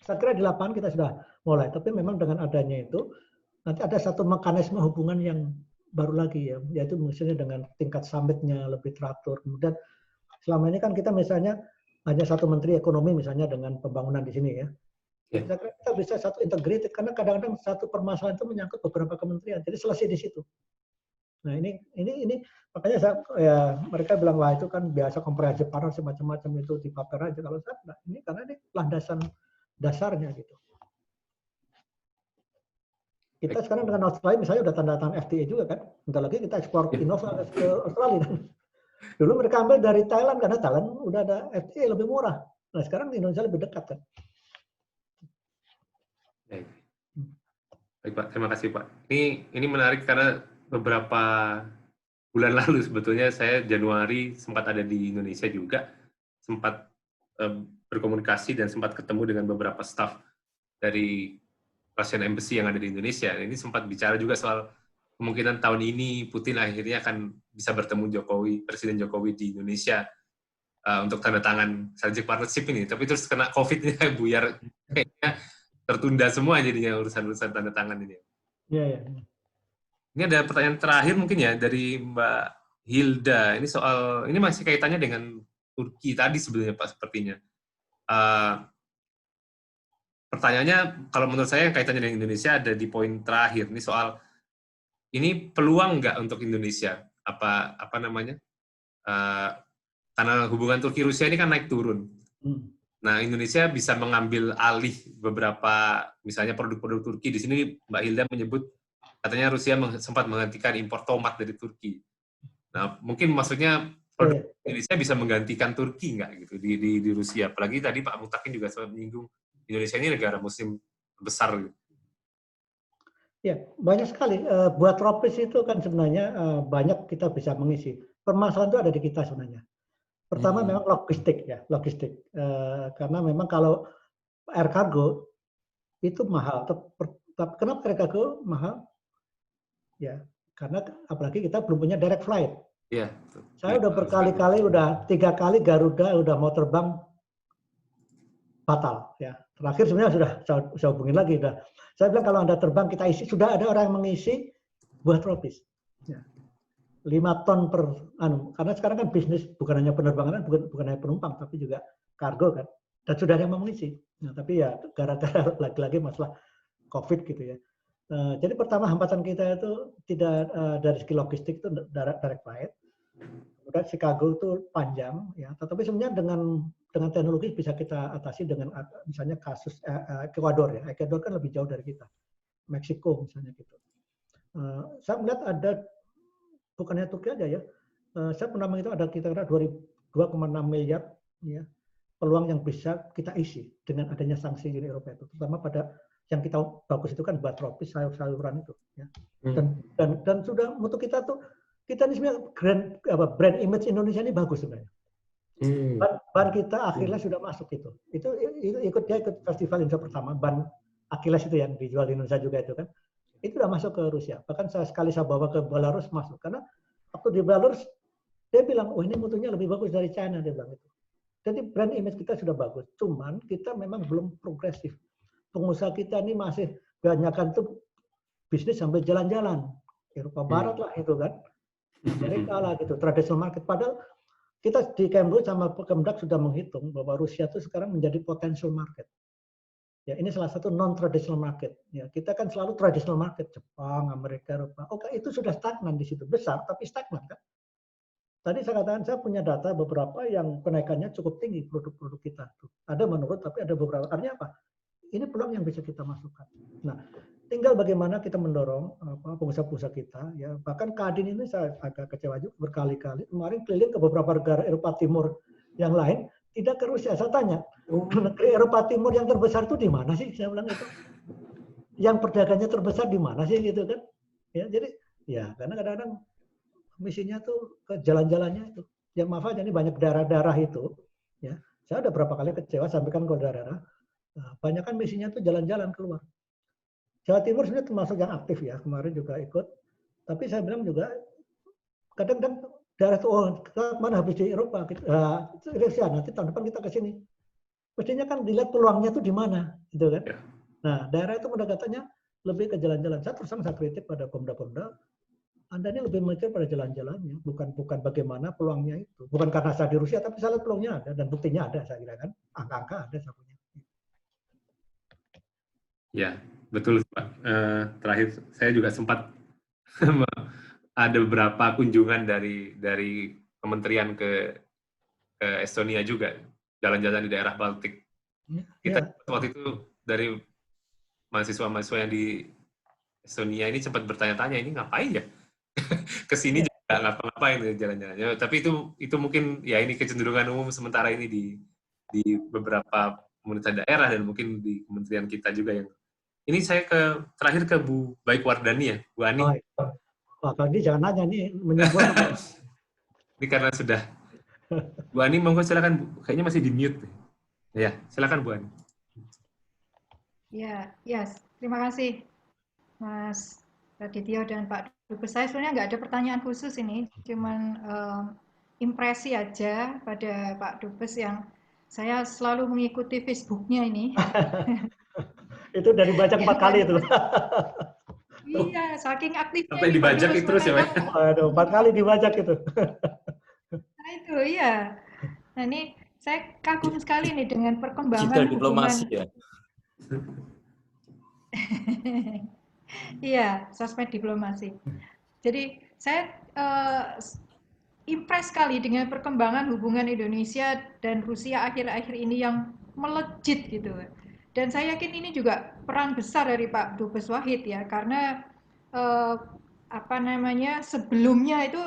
Saya kira di lapangan kita sudah mulai, tapi memang dengan adanya itu nanti ada satu mekanisme hubungan yang baru lagi ya, yaitu misalnya dengan tingkat summitnya lebih teratur. Kemudian selama ini kan kita misalnya hanya satu menteri ekonomi misalnya dengan pembangunan di sini ya. Saya kira kita bisa satu integrated karena kadang-kadang satu permasalahan itu menyangkut beberapa kementerian, jadi selesai di situ. Nah ini makanya saya, ya mereka bilang wah itu kan biasa komprehensif partnership macam-macam itu di paper aja. Kalau saya nah, ini karena ini landasan dasarnya gitu. Kita sekarang dengan Australia misalnya udah tanda tangan FTA juga kan. Bentar lagi kita ekspor Innova ke Australia kan. Dulu mereka ambil dari Thailand karena Thailand udah ada FTA lebih murah. Nah sekarang Indonesia lebih dekat kan. Baik Pak, terima kasih Pak. Ini menarik karena beberapa bulan lalu sebetulnya saya Januari sempat ada di Indonesia juga, sempat berkomunikasi dan sempat ketemu dengan beberapa staf dari Russian Embassy yang ada di Indonesia. Ini sempat bicara juga soal kemungkinan tahun ini Putin akhirnya akan bisa bertemu Presiden Jokowi di Indonesia untuk tanda tangan strategic partnership ini. Tapi terus kena COVID-nya buyar, kayaknya tertunda semua jadinya urusan-urusan tanda tangan ini. Iya, iya. Ini ada pertanyaan terakhir mungkin ya dari Mbak Hilda. Ini masih kaitannya dengan Turki tadi sebenarnya Pak sepertinya. Pertanyaannya, kalau menurut saya yang kaitannya dengan Indonesia ada di poin terakhir. Ini soal, ini peluang nggak untuk Indonesia? Apa namanya? Karena hubungan Turki-Rusia ini kan naik turun. Nah, Indonesia bisa mengambil alih beberapa, misalnya produk-produk Turki. Di sini Mbak Hilda menyebut, katanya Rusia sempat menghentikan impor tomat dari Turki. Nah, mungkin maksudnya produk Indonesia bisa menggantikan Turki nggak gitu di Rusia? Apalagi tadi Pak Mutakin juga sempat menyinggung, Indonesia ini negara muslim besar. Ya, banyak sekali. Buat tropis itu kan sebenarnya banyak kita bisa mengisi. Permasalahan itu ada di kita sebenarnya. Pertama memang logistik ya, logistik. Karena memang kalau air cargo itu mahal. Kenapa air cargo mahal? Ya, karena apalagi kita belum punya direct flight. Iya. Saya udah berkali-kali, udah 3 kali Garuda udah mau terbang batal ya. Terakhir sebenarnya sudah saya hubungin lagi udah. Saya bilang kalau Anda terbang kita isi, sudah ada orang yang mengisi buah tropis. Ya. 5 ton per karena sekarang kan bisnis bukan hanya penerbangan, bukan hanya penumpang tapi juga kargo kan. Dan sudah ada yang mengisi. Nah, tapi ya gara-gara lagi-lagi masalah Covid gitu ya. Jadi pertama hambatan kita itu tidak dari segi logistik itu direct flight. Kemudian Chicago itu panjang ya, tetapi sebenarnya dengan teknologi bisa kita atasi dengan misalnya kasus Ecuador ya. Ecuador kan lebih jauh dari kita. Meksiko misalnya gitu. Saya melihat ada bukannya Turki aja ya. Saya pernah menghitung ada kira-kira 2,6 miliar ya peluang yang bisa kita isi dengan adanya sanksi Uni Eropa itu, terutama pada yang kita bagus itu kan buat tropis sayur-sayuran itu ya. Dan sudah mutu kita tuh kita ini sebenarnya brand image Indonesia ini bagus sebenarnya. Ban kita Achilles sudah masuk itu ikut festival Indonesia pertama, ban Achilles itu yang dijual di Indonesia juga itu kan. Itu sudah masuk ke Rusia. Bahkan saya bawa ke Belarus masuk karena waktu di Belarus dia bilang, "Oh, ini mutunya lebih bagus dari China," dia bilang itu. Jadi brand image kita sudah bagus, cuman kita memang belum progresif. Pengusaha kita ini masih kebanyakan tuh bisnis sambil jalan-jalan. Eropa Barat lah itu kan. Amerika lah gitu, traditional market. Padahal kita di Cambridge sama Kemendak sudah menghitung bahwa Rusia itu sekarang menjadi potential market. Ya, ini salah satu non-traditional market. Ya, kita kan selalu traditional market, Jepang, Amerika, Eropa. Oke, itu sudah stagnan di situ, besar tapi stagnan kan. Tadi saya katakan saya punya data beberapa yang kenaikannya cukup tinggi produk-produk kita. Ada menurun, tapi ada beberapa. Artinya apa? Ini peluang yang bisa kita masukkan. Nah, tinggal bagaimana kita mendorong pengusaha-pengusaha kita. Ya, bahkan Kadin ini saya agak kecewa juga berkali-kali. Kemarin keliling ke beberapa negara Eropa Timur yang lain, tidak ke Rusia. Saya tanya, negeri Eropa Timur yang terbesar itu di mana sih? Saya bilang itu. Yang perdagangnya terbesar di mana sih gitu kan? Ya, jadi ya karena kadang-kadang misinya tuh ke jalan-jalannya itu. Yang maaf aja ini banyak daerah-daerah itu. Ya, saya udah berapa kali kecewa sampaikan ke daerah. Banyak kan misinya tuh jalan-jalan keluar. Jawa Timur sebenarnya termasuk yang aktif ya, kemarin juga ikut. Tapi saya bilang juga kadang-kadang daerah itu, oh, mana habis di Eropa, Rusia, nanti tahun depan kita ke sini. mestinya kan dilihat peluangnya itu di mana, gitu kan? Ya. Nah, daerah itu pendekatannya lebih ke jalan-jalan. Saya terus terang saya kritik pada Pemda-Pemda, Anda ini lebih mikir pada jalan-jalannya, bukan bagaimana peluangnya itu. Bukan karena saya di Rusia, tapi saya lihat peluangnya ada dan buktinya ada, saya kira kan. Angka-angka ada saya punya. Ya, betul Pak. Terakhir saya juga sempat ada beberapa kunjungan dari kementerian ke Estonia juga, jalan-jalan di daerah Baltik. Kita waktu itu dari mahasiswa-mahasiswa yang di Estonia ini sempat bertanya-tanya, ini ngapain ya? Kesini juga nggak ngapa-ngapain jalan-jalan. Ya, tapi itu mungkin ya ini kecenderungan umum sementara ini di beberapa pemerintah daerah dan mungkin di kementerian kita juga yang. Ini saya terakhir ke Bu Baikwardani ya, Bu Ani. Pak Kandi jangan nanya nih menyebut. Ini karena sudah. Bu Ani, monggo silakan Bu. Kayaknya masih di mute. Ya, silakan Bu Ani. Ya, terima kasih Mas Radityo dan Pak Dubes. Saya sebenarnya nggak ada pertanyaan khusus ini, cuman impresi aja pada Pak Dubes yang saya selalu mengikuti Facebook-nya ini. Itu dari baca 4 kali itu. Iya, saking aktifnya. Sampai dibajak itu terus ya, Pak? Waduh, 4 kali dibajak itu. Nah itu, iya. Nah ini saya kagum sekali nih dengan perkembangan digital diplomasi ya. Iya, sosmed diplomasi. Jadi saya impress sekali dengan perkembangan hubungan Indonesia dan Rusia akhir-akhir ini yang melejit gitu. Dan saya yakin ini juga peran besar dari Pak Dubes Wahid ya, karena sebelumnya itu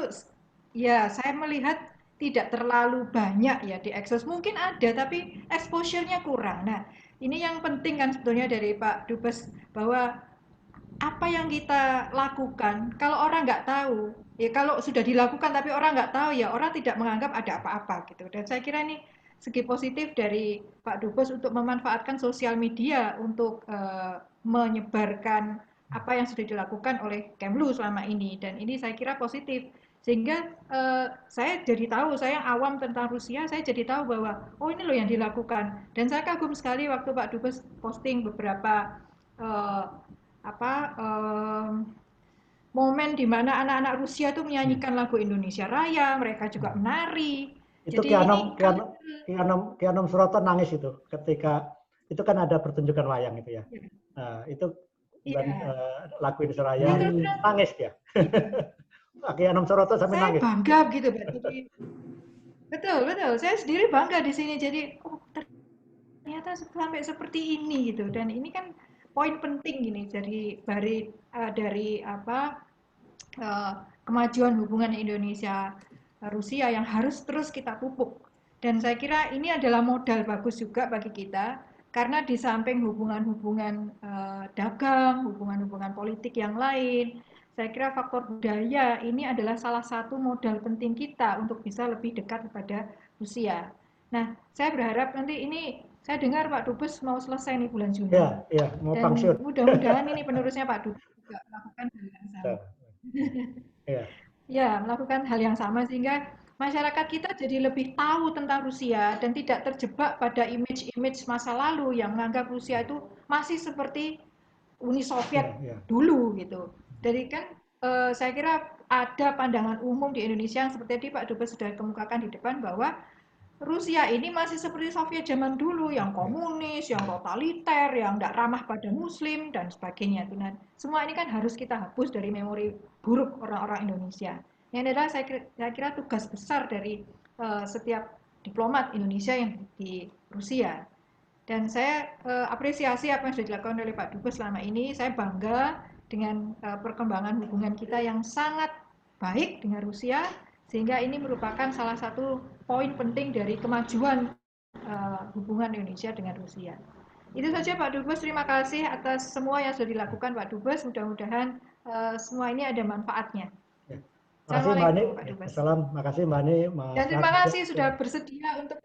ya saya melihat tidak terlalu banyak ya diekspos. Mungkin ada tapi exposure-nya kurang. Nah, ini yang penting kan sebetulnya dari Pak Dubes, bahwa apa yang kita lakukan, kalau orang nggak tahu, ya kalau sudah dilakukan tapi orang nggak tahu, ya orang tidak menganggap ada apa-apa gitu. Dan saya kira ini segi positif dari Pak Dubes untuk memanfaatkan sosial media untuk menyebarkan apa yang sudah dilakukan oleh Kemlu selama ini. Dan ini saya kira positif. Sehingga saya jadi tahu, saya yang awam tentang Rusia, saya jadi tahu bahwa oh ini loh yang dilakukan. Dan saya kagum sekali waktu Pak Dubes posting beberapa momen di mana anak-anak Rusia itu menyanyikan lagu Indonesia Raya, mereka juga menari. Itu Ki Anom Suroto nangis itu ketika itu kan ada pertunjukan wayang itu ya. Nah, itu lagu Indonesia Raya nangis dia. Ki Anom Suroto sampai nangis. Saya bangga gitu, Pak. Jadi betul. Saya sendiri bangga di sini. Jadi ternyata sampai seperti ini gitu. Dan ini kan poin penting gini dari kemajuan hubungan Indonesia Rusia yang harus terus kita pupuk. Dan saya kira ini adalah modal bagus juga bagi kita, karena di samping hubungan-hubungan dagang, hubungan-hubungan politik yang lain, saya kira faktor budaya ini adalah salah satu modal penting kita untuk bisa lebih dekat kepada Rusia. Nah, saya berharap nanti ini, saya dengar Pak Dubes mau selesai nih bulan Juni. Iya, mau pensiun. Mudah-mudahan ini penerusnya Pak Dubes juga melakukan hal yang sama. Ya, melakukan hal yang sama sehingga masyarakat kita jadi lebih tahu tentang Rusia dan tidak terjebak pada image-image masa lalu yang menganggap Rusia itu masih seperti Uni Soviet dulu gitu. Jadi kan saya kira ada pandangan umum di Indonesia yang seperti tadi Pak Dubes sudah kemukakan di depan, bahwa Rusia ini masih seperti Soviet zaman dulu, yang komunis, yang totaliter, yang tidak ramah pada Muslim dan sebagainya. Nah, semua ini kan harus kita hapus dari memori buruk orang-orang Indonesia. Yang adalah saya kira tugas besar dari setiap diplomat Indonesia yang di Rusia. Dan saya apresiasi apa yang sudah dilakukan oleh Pak Dubes selama ini. Saya bangga dengan perkembangan hubungan kita yang sangat baik dengan Rusia, sehingga ini merupakan salah satu poin penting dari kemajuan hubungan Indonesia dengan Rusia. Itu saja Pak Dubes, terima kasih atas semua yang sudah dilakukan Pak Dubes. Mudah-mudahan semua ini ada manfaatnya. Terima kasih Mbak Ani. Salam, makasih Mbak Ani. Dan terima kasih sudah bersedia untuk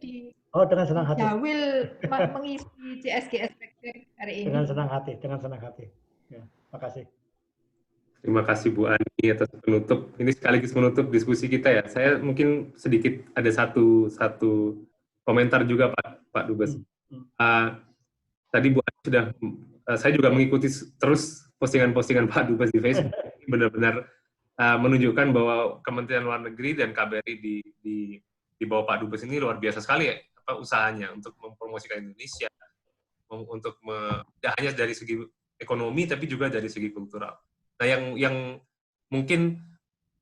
dengan senang hati. Mengisi CSGS hari ini. Dengan senang hati. Ya, makasih. Terima kasih Bu Ani atas penutup. Ini sekaligus menutup diskusi kita ya. Saya mungkin sedikit ada satu komentar juga Pak Dubes. Tadi Bu Ani sudah, saya juga mengikuti terus postingan-postingan Pak Dubes di Facebook. Benar-benar menunjukkan bahwa Kementerian Luar Negeri dan KBRI di bawah Pak Dubes ini luar biasa sekali ya, usahanya untuk mempromosikan Indonesia, untuk tidak hanya dari segi ekonomi tapi juga dari segi kultural. Nah, yang mungkin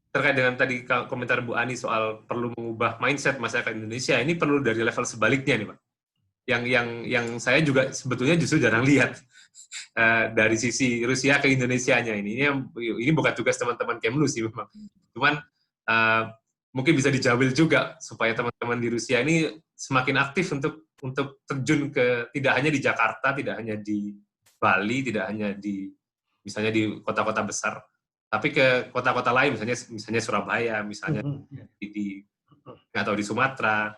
terkait dengan tadi komentar Bu Ani soal perlu mengubah mindset masyarakat Indonesia, ini perlu dari level sebaliknya nih Pak. Yang saya juga sebetulnya justru jarang lihat dari sisi Rusia ke Indonesianya ini bukan tugas teman-teman Kemlu sih memang. Cuman mungkin bisa dijawil juga supaya teman-teman di Rusia ini semakin aktif untuk terjun ke tidak hanya di Jakarta, tidak hanya di Bali, tidak hanya misalnya di kota-kota besar, tapi ke kota-kota lain, misalnya Surabaya, misalnya di Sumatera,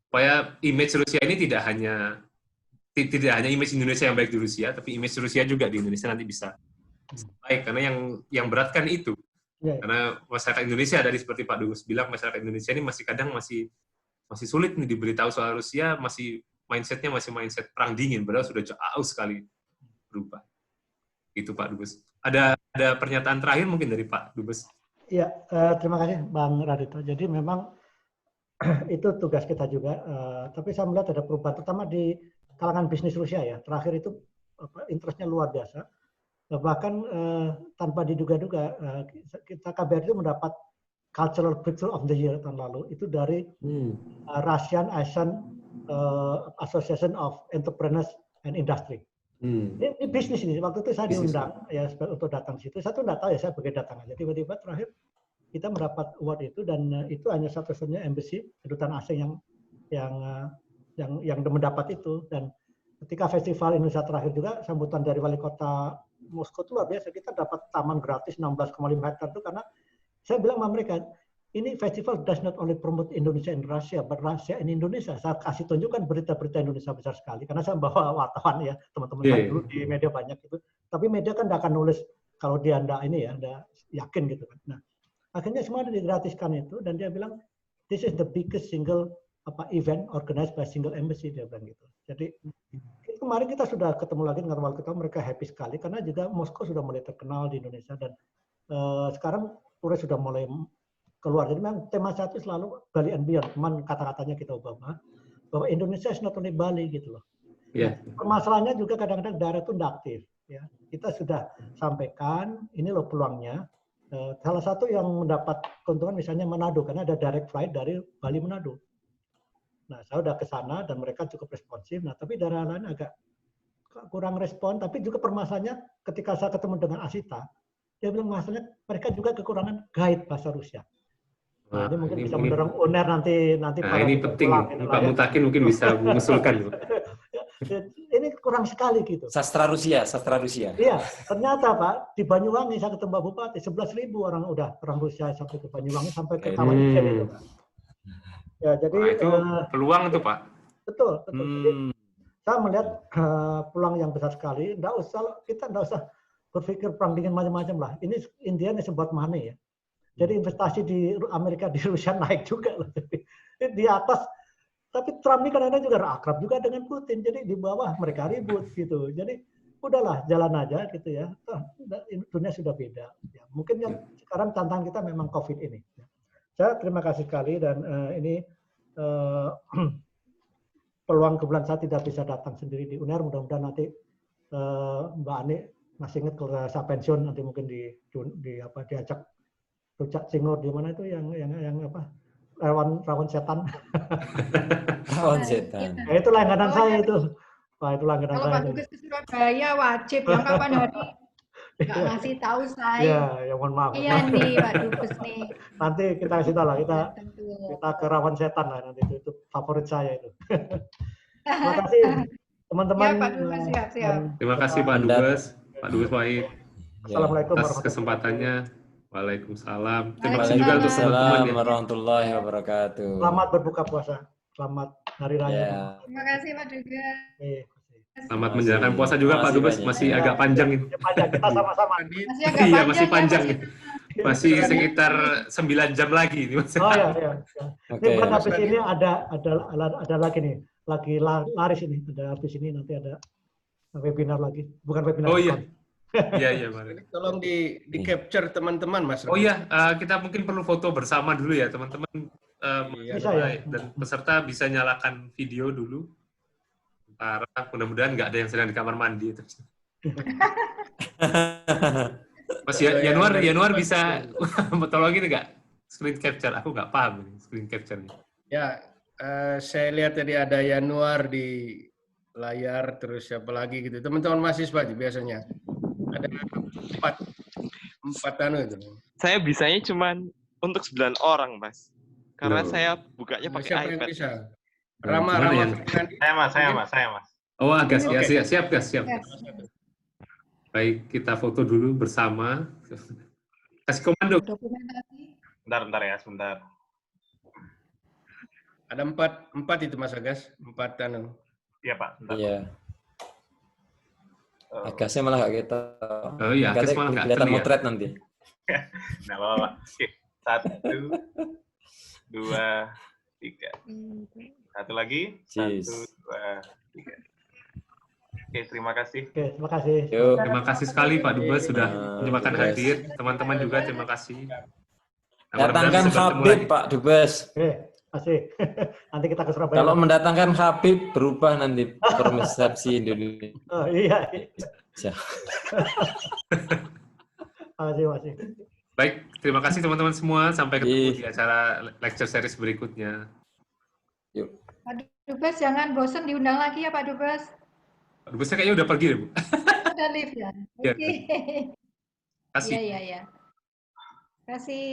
supaya image Rusia ini tidak hanya image Indonesia yang baik di Rusia, tapi image Rusia juga di Indonesia nanti bisa baik, karena yang berat kan itu. Karena masyarakat Indonesia dari seperti Pak Dubes bilang, masyarakat Indonesia ini masih sulit nih diberitahu soal Rusia, mindsetnya masih mindset perang dingin, padahal sudah jauh sekali berubah. Itu Pak Dubes. Ada pernyataan terakhir mungkin dari Pak Dubes? Iya, terima kasih Bang Radito. Jadi memang itu tugas kita juga. Tapi saya melihat ada perubahan, terutama di kalangan bisnis Rusia ya. Terakhir itu interestnya luar biasa. Bahkan tanpa diduga-duga, kita KBRI itu mendapat Cultural Breakthrough of the Year tahun lalu. Itu dari Russian Asian Association of Entrepreneurs and Industry. Ini bisnis ini. Waktu itu saya diundang ya untuk datang situ. Saya tuh nggak tahu ya, saya begitu datang aja. Tiba-tiba terakhir kita mendapat award itu, dan itu hanya satu-satunya embassy, kedutaan asing yang mendapat itu. Dan ketika festival Indonesia terakhir juga, sambutan dari wali kota Moskow itu luar biasa. Kita dapat taman gratis 16,5 hektar itu karena saya bilang sama mereka, ini festival does not only promote Indonesia in Russia, but Russia in Indonesia. Saya kasih tunjukkan berita-berita Indonesia besar sekali, karena saya bawa wartawan ya, teman-teman saya dulu di media banyak itu. Tapi media kan tidak akan nulis kalau dia tidak yakin gitu kan. Nah, akhirnya semua digratiskan itu, dan dia bilang, this is the biggest single event organized by single embassy, dia bilang gitu. Jadi kemarin kita sudah ketemu lagi dengan wali kota, mereka happy sekali karena juga Moskow sudah mulai terkenal di Indonesia, dan sekarang turis sudah mulai keluar. Jadi memang tema satu selalu Bali and Beyond. Teman kata-katanya kita ubah bahwa Indonesia is not only Bali gitu loh. Yeah. Permasalahannya juga kadang-kadang daerah itu tidak aktif. Ya. Kita sudah sampaikan, ini loh peluangnya. Salah satu yang mendapat keuntungan misalnya Manado, karena ada direct flight dari Bali Manado. Nah, saya udah ke sana dan mereka cukup responsif. Nah, tapi daerah lain agak kurang respon. Tapi juga permasalahannya ketika saya ketemu dengan Asita, dia bilang masalahnya mereka juga kekurangan guide bahasa Rusia. Nah, ini mungkin bisa mendorong UNER nanti. Nah, ini penting. Pak Mutakin mungkin bisa mengusulkan. Ini kurang sekali gitu. Sastra Rusia. Iya, ternyata Pak, di Banyuwangi saya ketemu Pak Bupati, 11.000 orang Rusia sampai ke Banyuwangi, sampai ke Taman Ijen itu, Pak. Ya, jadi itu peluang itu Pak. Betul. Jadi, saya melihat peluang yang besar sekali. Kita nggak usah berpikir perang dingin macam-macam lah. Ini India sebut money ya. Jadi investasi di Amerika, di Rusia naik juga loh. Di atas. Tapi Trump ini kadang-kadang juga akrab juga dengan Putin. Jadi di bawah mereka ribut gitu. Jadi udahlah, jalan aja gitu ya. Dunia sudah beda. Ya, mungkin yang sekarang tantangan kita memang COVID ini. Saya terima kasih sekali, dan ini peluang kebetulan saya tidak bisa datang sendiri di UNER. Mudah-mudahan nanti Mbak Ani masih ingat kalau saya pensiun, nanti mungkin diajak Rujak Cingur di mana itu yang rawan setan. Rawan setan. Ya, itu langganan saya itu. Wah, itu langganan saya. Kalau Pak Dubes ke Surabaya wajib yang kapan hari nggak ngasih tahu saya. Iya, ya mohon maaf. Iya nih Pak Dubes nih. Nanti kita kasih tahu lah, kita ke rawan setan lah nanti, itu favorit saya itu. Terima kasih teman-teman. Ya, Pak Dubes, siap. Terima kasih Pak Dubes, Pak Dubes Wahid. Assalamualaikum atas kesempatannya. Waalaikumsalam. Terima kasih juga untuk teman-teman. Waalaikumsalam warahmatullahi wabarakatuh. Selamat berbuka puasa. Selamat Hari Raya. Terima kasih Pak Dubes. Selamat menjalankan puasa juga Pak Dubes, masih agak panjang ini. Panjang, kita sama-sama. Iya, masih panjang. Masih sekitar 9 jam lagi ini. Oh iya. Ini bukan habis ini ada lagi nih. lagi laris ini. Ada habis ini nanti ada webinar lagi. Bukan webinar. Oh iya. Iya, Mari. Tolong di capture teman-teman, Mas. Oh iya, kita mungkin perlu foto bersama dulu ya, teman-teman. Bisa ya. Dan peserta bisa nyalakan video dulu. Mudah-mudahan nggak ada yang sedang di kamar mandi. Mas Yanuar bisa tolongin nggak screen capture? Aku nggak paham ini screen capture-nya. Ya, saya lihat tadi ada Yanuar di layar, terus siapa lagi gitu. Teman-teman mahasiswa biasanya. Ada empat anu itu. Saya bisanya cuma untuk 9 orang, Mas. Karena saya bukanya pakai Siapa iPad. yang bisa? Gimana Rama yang- Fernandi. Saya mas. Oh, Agas, ya, Oke. siap. Baik, kita foto dulu bersama. Kasih komando. Dokumentasi. Bentar ya, sebentar. Ada empat itu Mas Agas, 4 anu. Iya Pak, bentar. Iya. Agasnya malah nggak kita. Oh iya, Agas malah nggak kelihatan terlihat. motret nanti. Nah, Bapak. Oke. 1, 2, 3. Satu lagi. Cheers. 1, 2, 3. Oke, terima kasih. Oke, terima kasih. Yuk. Terima kasih sekali Pak Dubes sudah menyempatkan Dubes. hadir. Teman-teman juga terima kasih. Nah, mudah-mudahan Datangkan bisa bertemu Habib, lagi. Pak Dubes. Oke, masih. Nanti kita ke Surabaya. Kalau mendatangkan Habib, berubah nanti persepsi Indonesia. Oh, iya. Masih. Baik, terima kasih teman-teman semua. Sampai ketemu Iya. di acara lecture series berikutnya. Yuk. Pak Dubes jangan bosan diundang lagi ya Pak Dubes. Pak Dubesnya kayaknya udah pergi ya, Bu. Udah live ya. Iya. Oke. Kasih. Iya. Kasih.